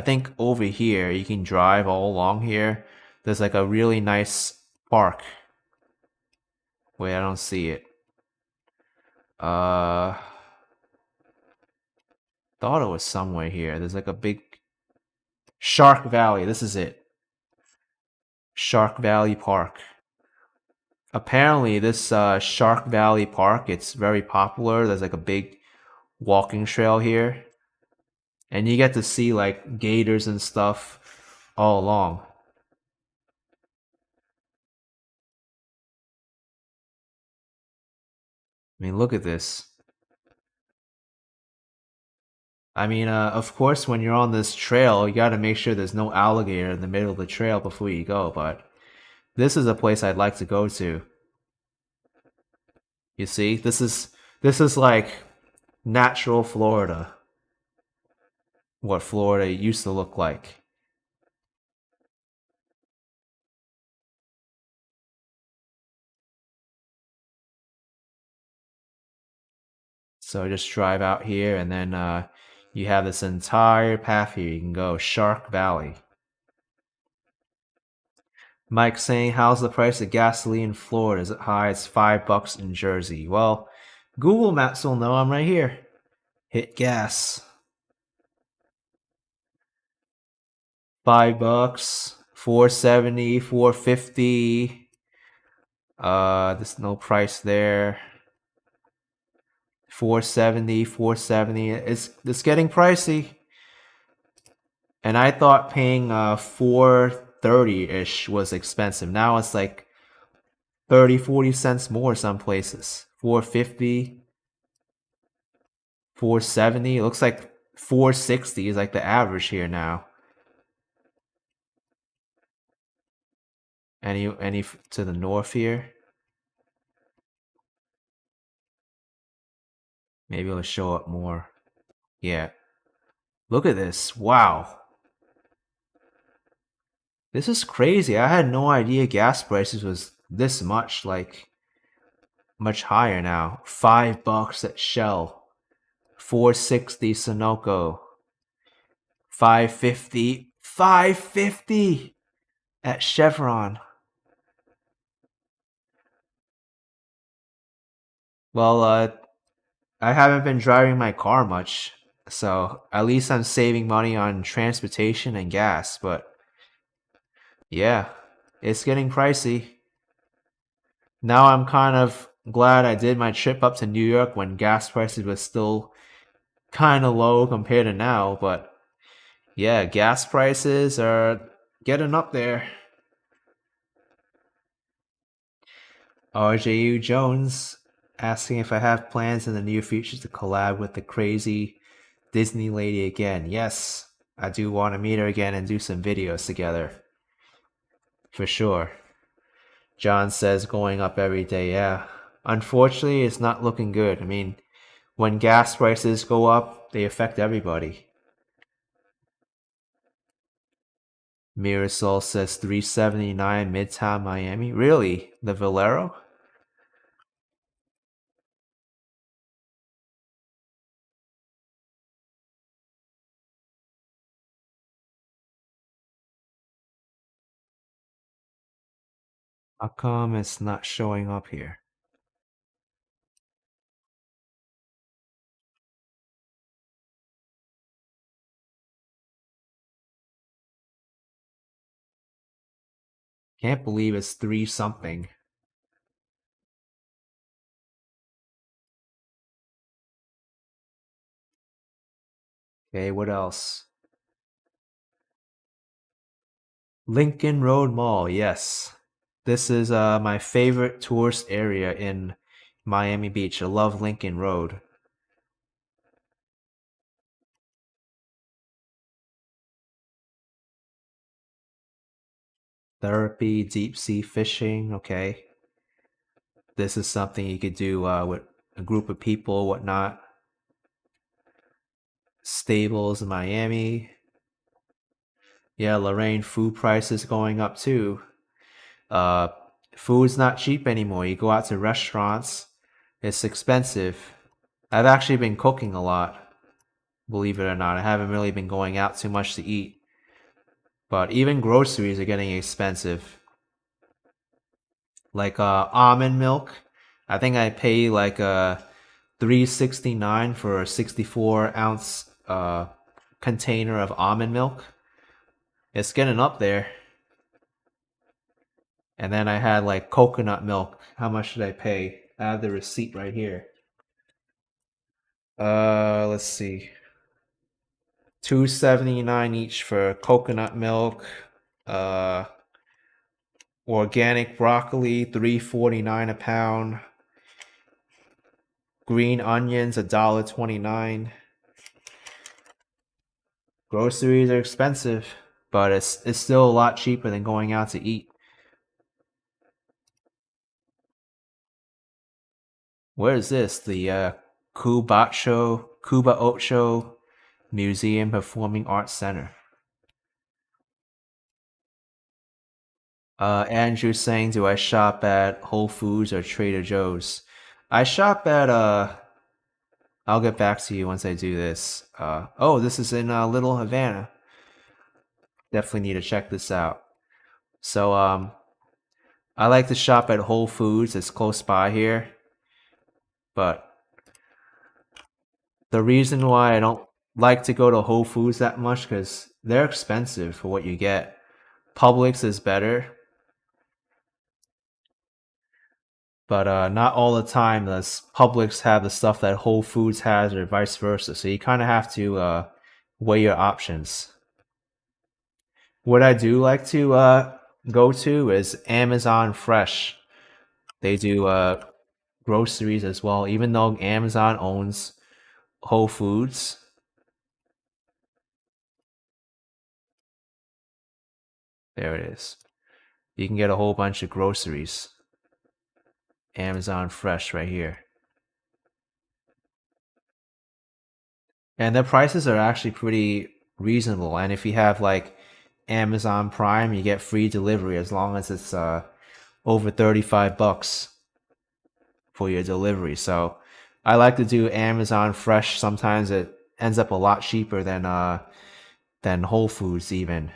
think over here you can drive all along here. There's like a really nice park. Wait, I don't see it. Thought it was somewhere here. There's like a big Shark Valley. This is it. Shark Valley Park. Apparently, this Shark Valley Park, it's very popular. There's like a big walking trail here. And you get to see like gators and stuff all along. I mean, look at this. I mean, of course, when you're on this trail, you got to make sure there's no alligator in the middle of the trail before you go. But this is a place I'd like to go to. You see, this is like natural Florida. What Florida used to look like. So just drive out here, and then you have this entire path here. You can go Shark Valley. Mike saying, how's the price of gasoline in Florida? Is it high? It's $5 in Jersey. Well, Google Maps will know I'm right here. Hit gas. $5, 470, 450. There's no price there. 470, 470. It's getting pricey. And I thought paying 430-ish was expensive. Now it's like 30, 40 cents more some places. 450, 470. It looks like 460 is like the average here now. Any to the north here? Maybe it'll show up more. Yeah. Look at this. Wow. This is crazy. I had no idea gas prices was this much, like much higher now. $5 at Shell. 460 Sunoco. 550 at Chevron. Well, I haven't been driving my car much, so at least I'm saving money on transportation and gas, but yeah, it's getting pricey. Now I'm kind of glad I did my trip up to New York when gas prices were still kind of low compared to now, but yeah, gas prices are getting up there. RJU Jones asking if I have plans in the near future to collab with the crazy Disney lady again. Yes, I do want to meet her again and do some videos together. For sure. John says going up every day. Yeah. Unfortunately, it's not looking good. I mean, when gas prices go up, they affect everybody. Mirasol says 379 Midtown Miami. Really? The Valero? How come it's not showing up here? Can't believe it's 3 something. Okay, what else? Lincoln Road Mall, yes. This is my favorite tourist area in Miami Beach. I love Lincoln Road. Therapy, deep sea fishing, okay. This is something you could do with a group of people, whatnot. Stables in Miami. Yeah, Lorraine, food prices going up too. Food's not cheap anymore. You go out to restaurants, it's expensive. I've actually been cooking a lot, believe it or not. I haven't really been going out too much to eat. But even groceries are getting expensive. Like almond milk. I think I pay like $3.69 for a 64-ounce container of almond milk. It's getting up there. And then I had like coconut milk. How much did I pay? I have the receipt right here. Let's see. $2.79 each for coconut milk. Organic broccoli, $3.49 a pound. Green onions, $1.29. Groceries are expensive, but it's still a lot cheaper than going out to eat. Where is this? The Cuba Ocho Museum Performing Arts Center. Andrew saying, do I shop at Whole Foods or Trader Joe's? I shop at I'll get back to you once I do this. Oh, this is in Little Havana. Definitely need to check this out. So I like to shop at Whole Foods. It's close by here. But the reason why I don't like to go to Whole Foods that much, because they're expensive for what you get. Publix is better. But not all the time does Publix have the stuff that Whole Foods has, or vice versa. So you kind of have to weigh your options. What I do like to go to is Amazon Fresh. They do groceries as well, even though Amazon owns Whole Foods. There it is. You can get a whole bunch of groceries. Amazon Fresh right here. And the prices are actually pretty reasonable. And if you have like Amazon Prime, you get free delivery as long as it's over $35 for your delivery. So I like to do Amazon Fresh. Sometimes it ends up a lot cheaper than Whole Foods even.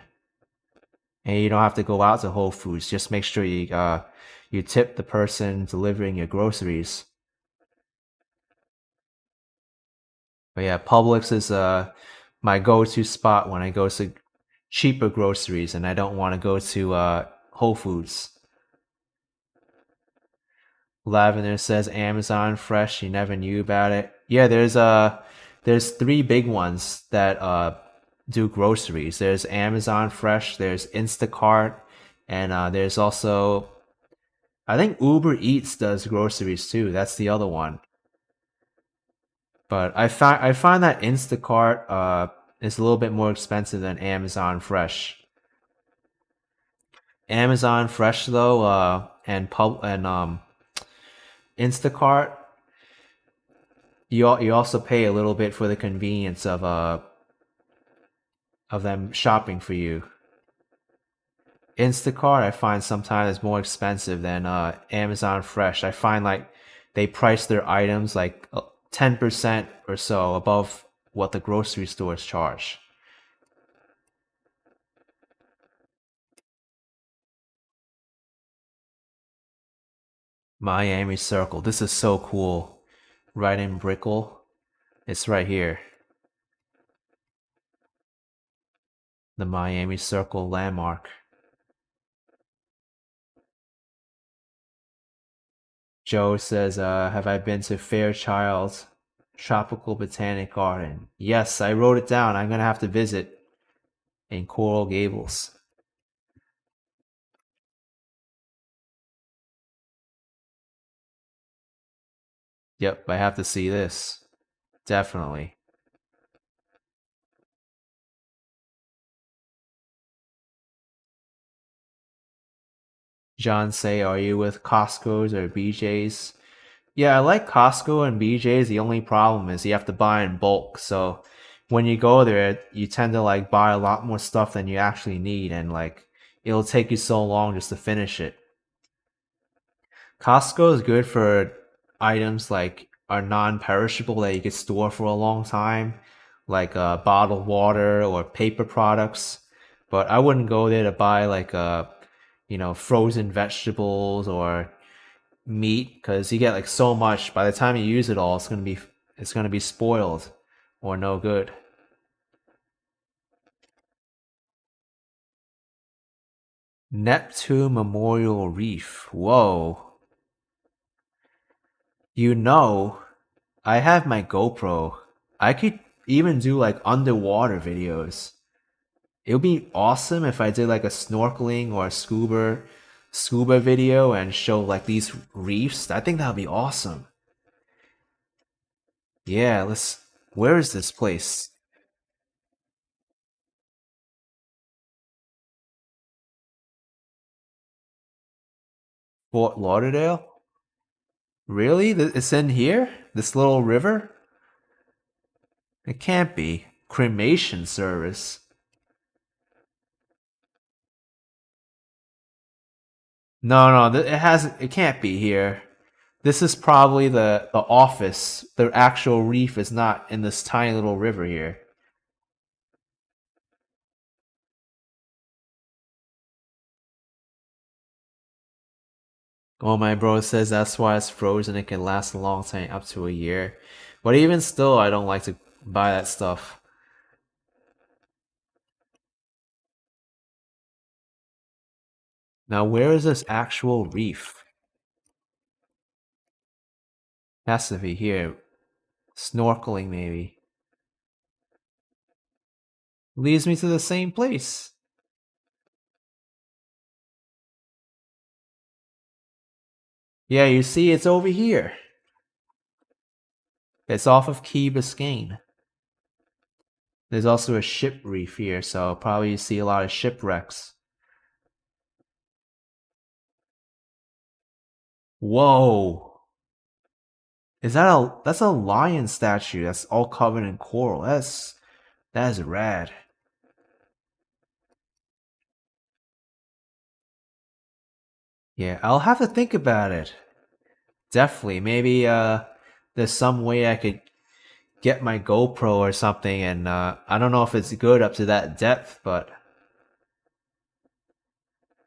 And you don't have to go out to Whole Foods. Just make sure you tip the person delivering your groceries. But yeah, Publix is my go-to spot when I go to cheaper groceries and I don't want to go to Whole Foods. Lavender says Amazon Fresh. You never knew about it. Yeah, there's three big ones that do groceries. There's Amazon Fresh. There's Instacart, and there's also, I think Uber Eats does groceries too. That's the other one. But I find that Instacart is a little bit more expensive than Amazon Fresh. Amazon Fresh though, and Instacart, you also pay a little bit for the convenience of them shopping for you. Instacart I find sometimes is more expensive than Amazon Fresh. I find like they price their items like 10% or so above what the grocery stores charge. Miami Circle. This is so cool. Right in Brickell. It's right here. The Miami Circle landmark. Joe says, have I been to Fairchild Tropical Botanic Garden? Yes, I wrote it down. I'm going to have to visit in Coral Gables. Yep, I have to see this. Definitely. John say, are you with Costco's or BJ's? Yeah, I like Costco and BJ's. The only problem is you have to buy in bulk. So when you go there, you tend to like buy a lot more stuff than you actually need, and like it'll take you so long just to finish it. Costco is good for items like are non-perishable that you could store for a long time, like bottled water or paper products. But I wouldn't go there to buy like frozen vegetables or meat, because you get like so much. By the time you use it all, it's gonna be spoiled or no good. Neptune Memorial Reef. Whoa. I have my GoPro. I could even do like underwater videos. It would be awesome if I did like a snorkeling or a scuba video and show like these reefs. I think that would be awesome. Yeah, where is this place? Fort Lauderdale? Really? It's in here? This little river? It can't be. Cremation service. No, it can't be here. This is probably the office. The actual reef is not in this tiny little river here. Oh, my bro says that's why it's frozen. It can last a long time, up to a year. But even still, I don't like to buy that stuff. Now, where is this actual reef? Has to be here. Snorkeling, maybe. Leads me to the same place. Yeah, you see, it's over here. It's off of Key Biscayne. There's also a ship reef here, so probably you see a lot of shipwrecks. Whoa! That's a lion statue that's all covered in coral. That is rad. Yeah, I'll have to think about it. Definitely. Maybe there's some way I could get my GoPro or something, and I don't know if it's good up to that depth, but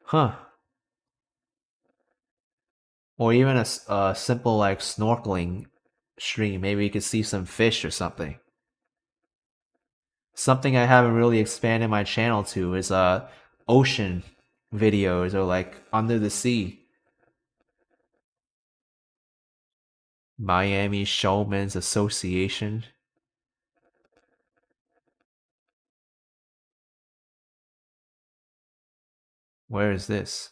huh. Or even a simple like snorkeling stream. Maybe you could see some fish or something. Something I haven't really expanded my channel to is ocean videos or like under the sea. Miami Showman's Association. Where is this?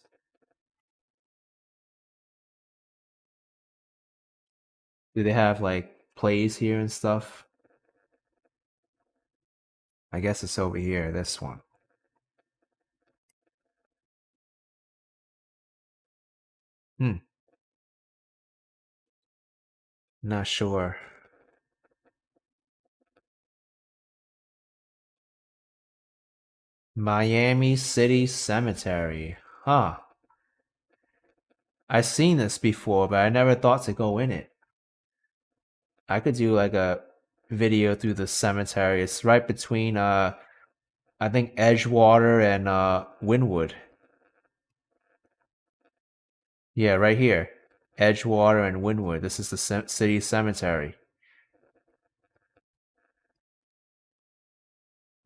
Do they have like plays here and stuff? I guess it's over here, this one. Hmm. Not sure. Miami City Cemetery. Huh. I've seen this before, but I never thought to go in it. I could do like a video through the cemetery. It's right between I think Edgewater and Wynwood. Yeah, right here. Edgewater and Wynwood. This is the city cemetery.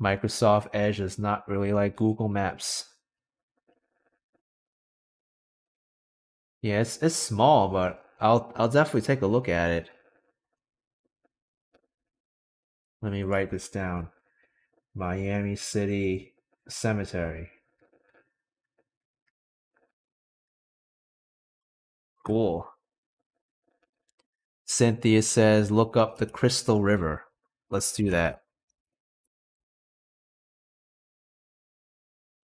Microsoft Edge is not really like Google Maps. Yeah, it's small, but I'll definitely take a look at it. Let me write this down. Miami City Cemetery. Cool. Cynthia says, look up the Crystal River. Let's do that.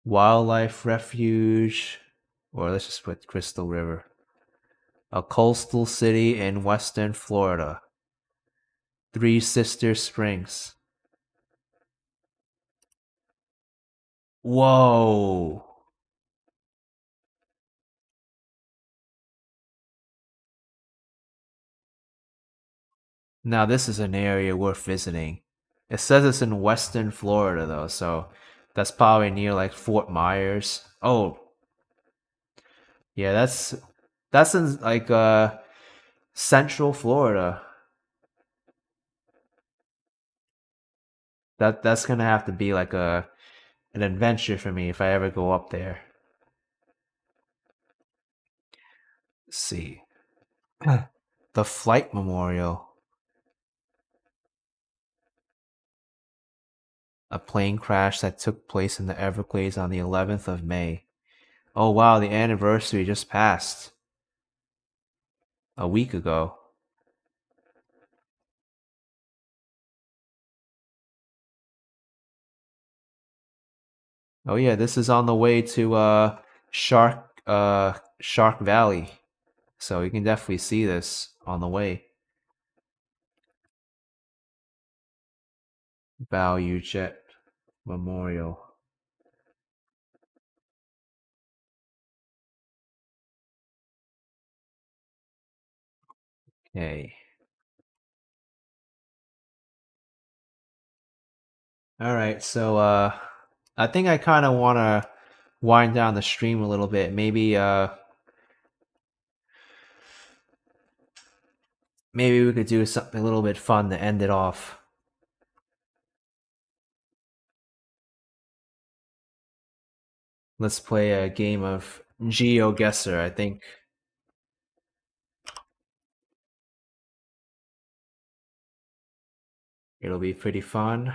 Wildlife Refuge, or let's just put Crystal River. A coastal city in western Florida. Three Sister Springs. Whoa. Now this is an area worth visiting. It says it's in western Florida though, so that's probably near like Fort Myers. Oh. Yeah, that's in like central Florida. That's gonna have to be like an adventure for me if I ever go up there. Let's see. The Flight Memorial. A plane crash that took place in the Everglades on the 11th of May. Oh wow, the anniversary just passed. A week ago. Oh yeah, this is on the way to Shark Valley. So you can definitely see this on the way. Value Jet Memorial. Okay. Alright, so I think I kinda wanna wind down the stream a little bit. Maybe maybe we could do something a little bit fun to end it off. Let's play a game of GeoGuessr, I think. It'll be pretty fun.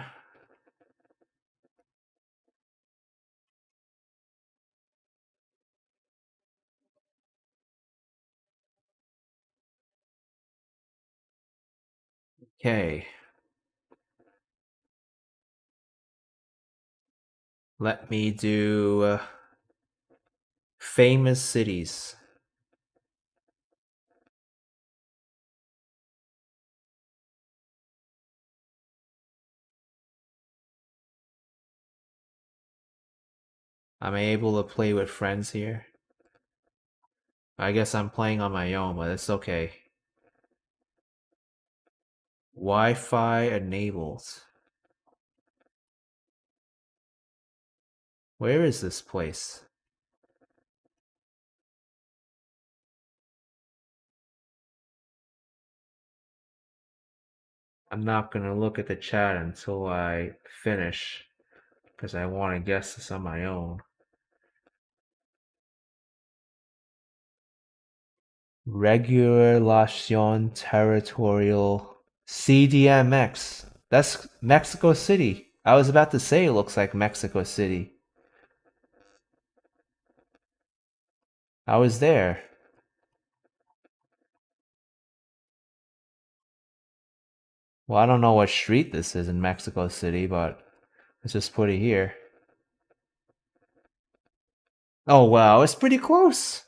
Okay. Let me do famous cities. I'm able to play with friends here. I guess I'm playing on my own, but it's okay. Wi-Fi enabled. Where is this place? I'm not gonna look at the chat until I finish, because I want to guess this on my own. Regulación Territorial CDMX. That's Mexico City. I was about to say it looks like Mexico City. I was there. Well, I don't know what street this is in Mexico City, but let's just put it here. Oh, wow, it's pretty close.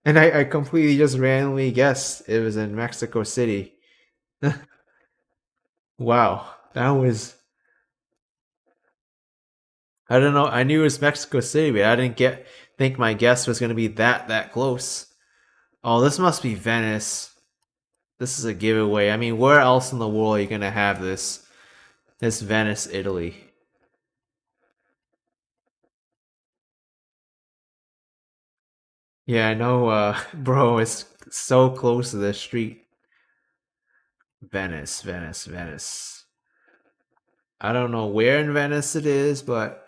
And I completely just randomly guessed it was in Mexico City. Wow, that was... I don't know. I knew it was Mexico City, but I didn't think my guess was gonna be that close. Oh, this must be Venice. This is a giveaway. I mean, where else in the world are you gonna have this? It's Venice, Italy. Yeah, I know, bro, it's so close to the street. Venice, Venice, Venice. I don't know where in Venice it is, but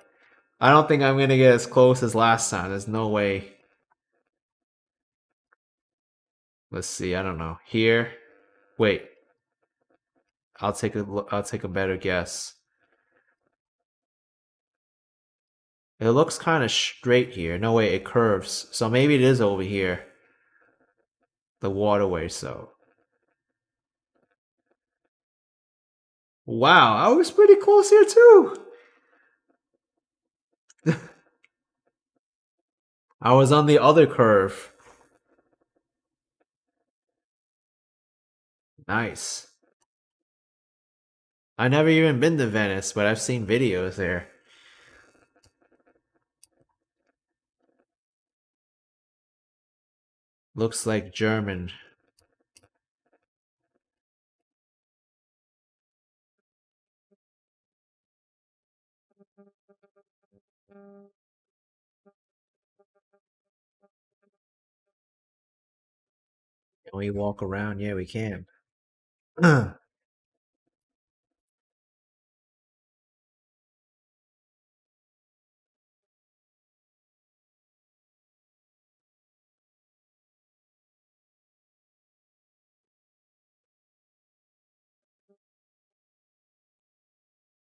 I don't think I'm gonna get as close as last time. There's no way. Let's see. I don't know. Here. Wait. I'll take a better guess. It looks kind of straight here. No way, it curves. So maybe it is over here. The waterway. So. Wow, I was pretty close here too. I was on the other curve. Nice. I never even been to Venice, but I've seen videos there. Looks like German. Can we walk around? Yeah, we can. Can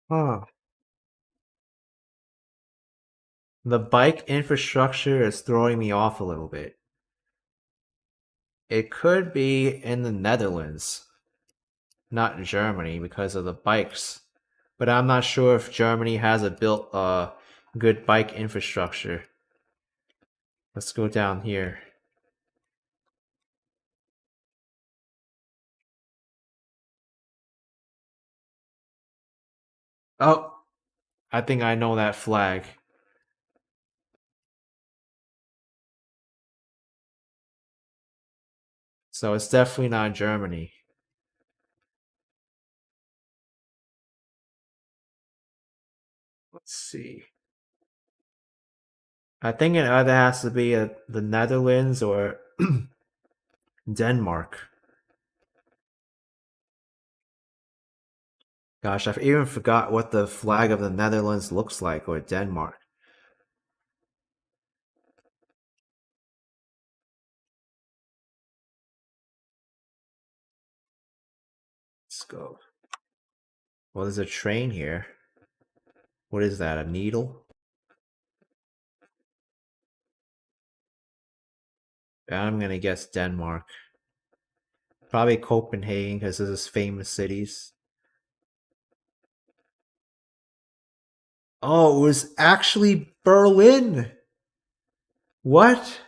Huh. The bike infrastructure is throwing me off a little bit. It could be in the Netherlands, not Germany, because of the bikes. But I'm not sure if Germany has a built good bike infrastructure. Let's go down here. Oh, I think I know that flag. So it's definitely not Germany. Let's see. I think it either has to be the Netherlands or Denmark. Gosh, I even forgot what the flag of the Netherlands looks like, or Denmark. Let's go. Well, there's a train here. What is that, a needle? I'm gonna guess Denmark. Probably Copenhagen, because this is famous cities. Oh, it was actually Berlin! What?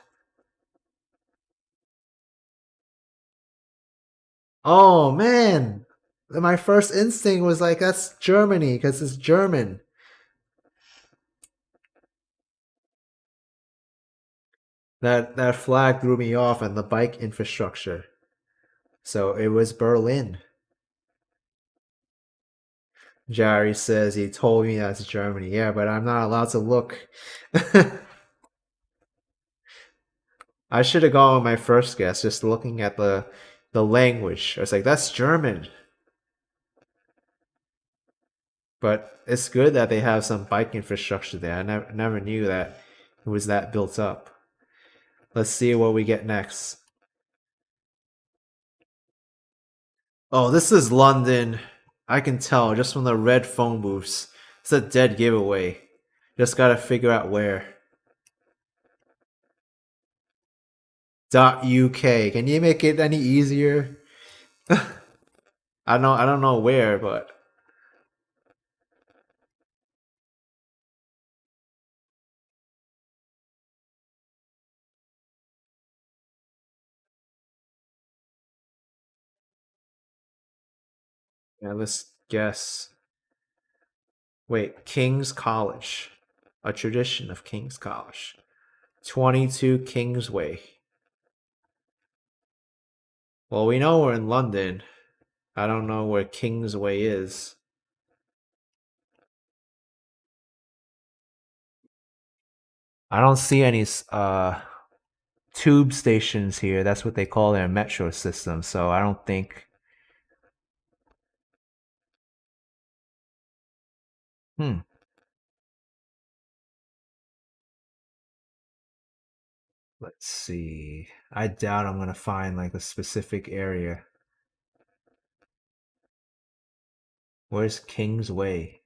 Oh, man! My first instinct was like, that's Germany, because it's German. That flag threw me off, and the bike infrastructure. So it was Berlin. Jerry says he told me that's Germany. Yeah, but I'm not allowed to look. I should have gone with my first guess, just looking at the language. I was like, that's German. But it's good that they have some bike infrastructure there. I never knew that it was that built up. Let's see what we get next. Oh, this is London. I can tell just from the red phone booths. It's a dead giveaway. Just gotta figure out where. .uk. Can you make it any easier? I don't know where, but yeah, let's guess. Wait, King's College. A tradition of King's College. 22 Kingsway. Well, we know we're in London. I don't know where Kingsway is. I don't see any tube stations here. That's what they call their metro system. So I don't think. Let's see. I doubt I'm gonna find like a specific area. Where's Kingsway?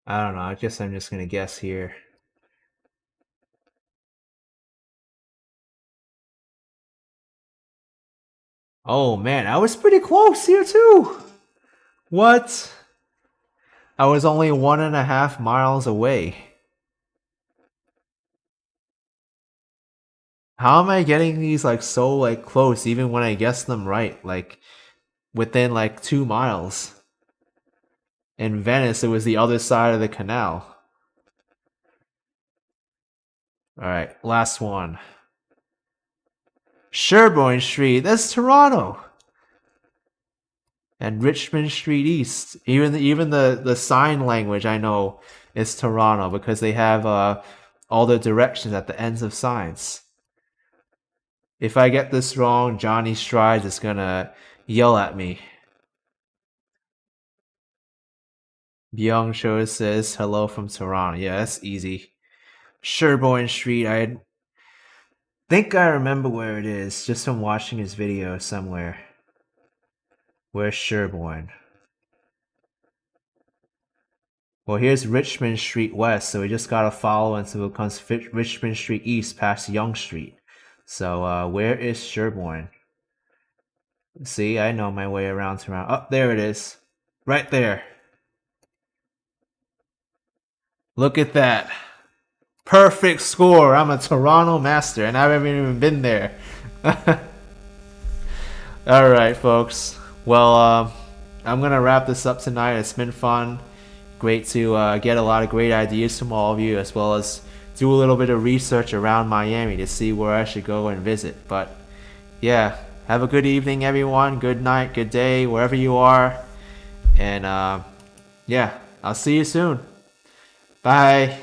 I don't know. I guess I'm just gonna guess here. Oh man, I was pretty close here too. What? I was only 1.5 miles away. How am I getting these like so like close even when I guess them right? Like within like 2 miles. In Venice, it was the other side of the canal. Alright, last one. Sherbourne Street, that's Toronto. And Richmond Street East. Even the sign language I know is Toronto because they have all the directions at the ends of signs. If I get this wrong, Johnny Strides is gonna yell at me. Byung Cho says hello from Toronto. Yeah, that's easy. Sherbourne Street, I think I remember where it is just from watching his video somewhere. Where's Sherbourne? Well, here's Richmond Street West, so we just gotta follow until it becomes Richmond Street East past Yonge Street. So, where is Sherbourne? See, I know my way around Toronto. Oh, there it is. Right there. Look at that. Perfect score. I'm a Toronto master, and I haven't even been there. Alright, folks. Well, I'm going to wrap this up tonight. It's been fun. Great to get a lot of great ideas from all of you, as well as do a little bit of research around Miami to see where I should go and visit. But, yeah, have a good evening, everyone. Good night, good day, wherever you are. And, yeah, I'll see you soon. Bye.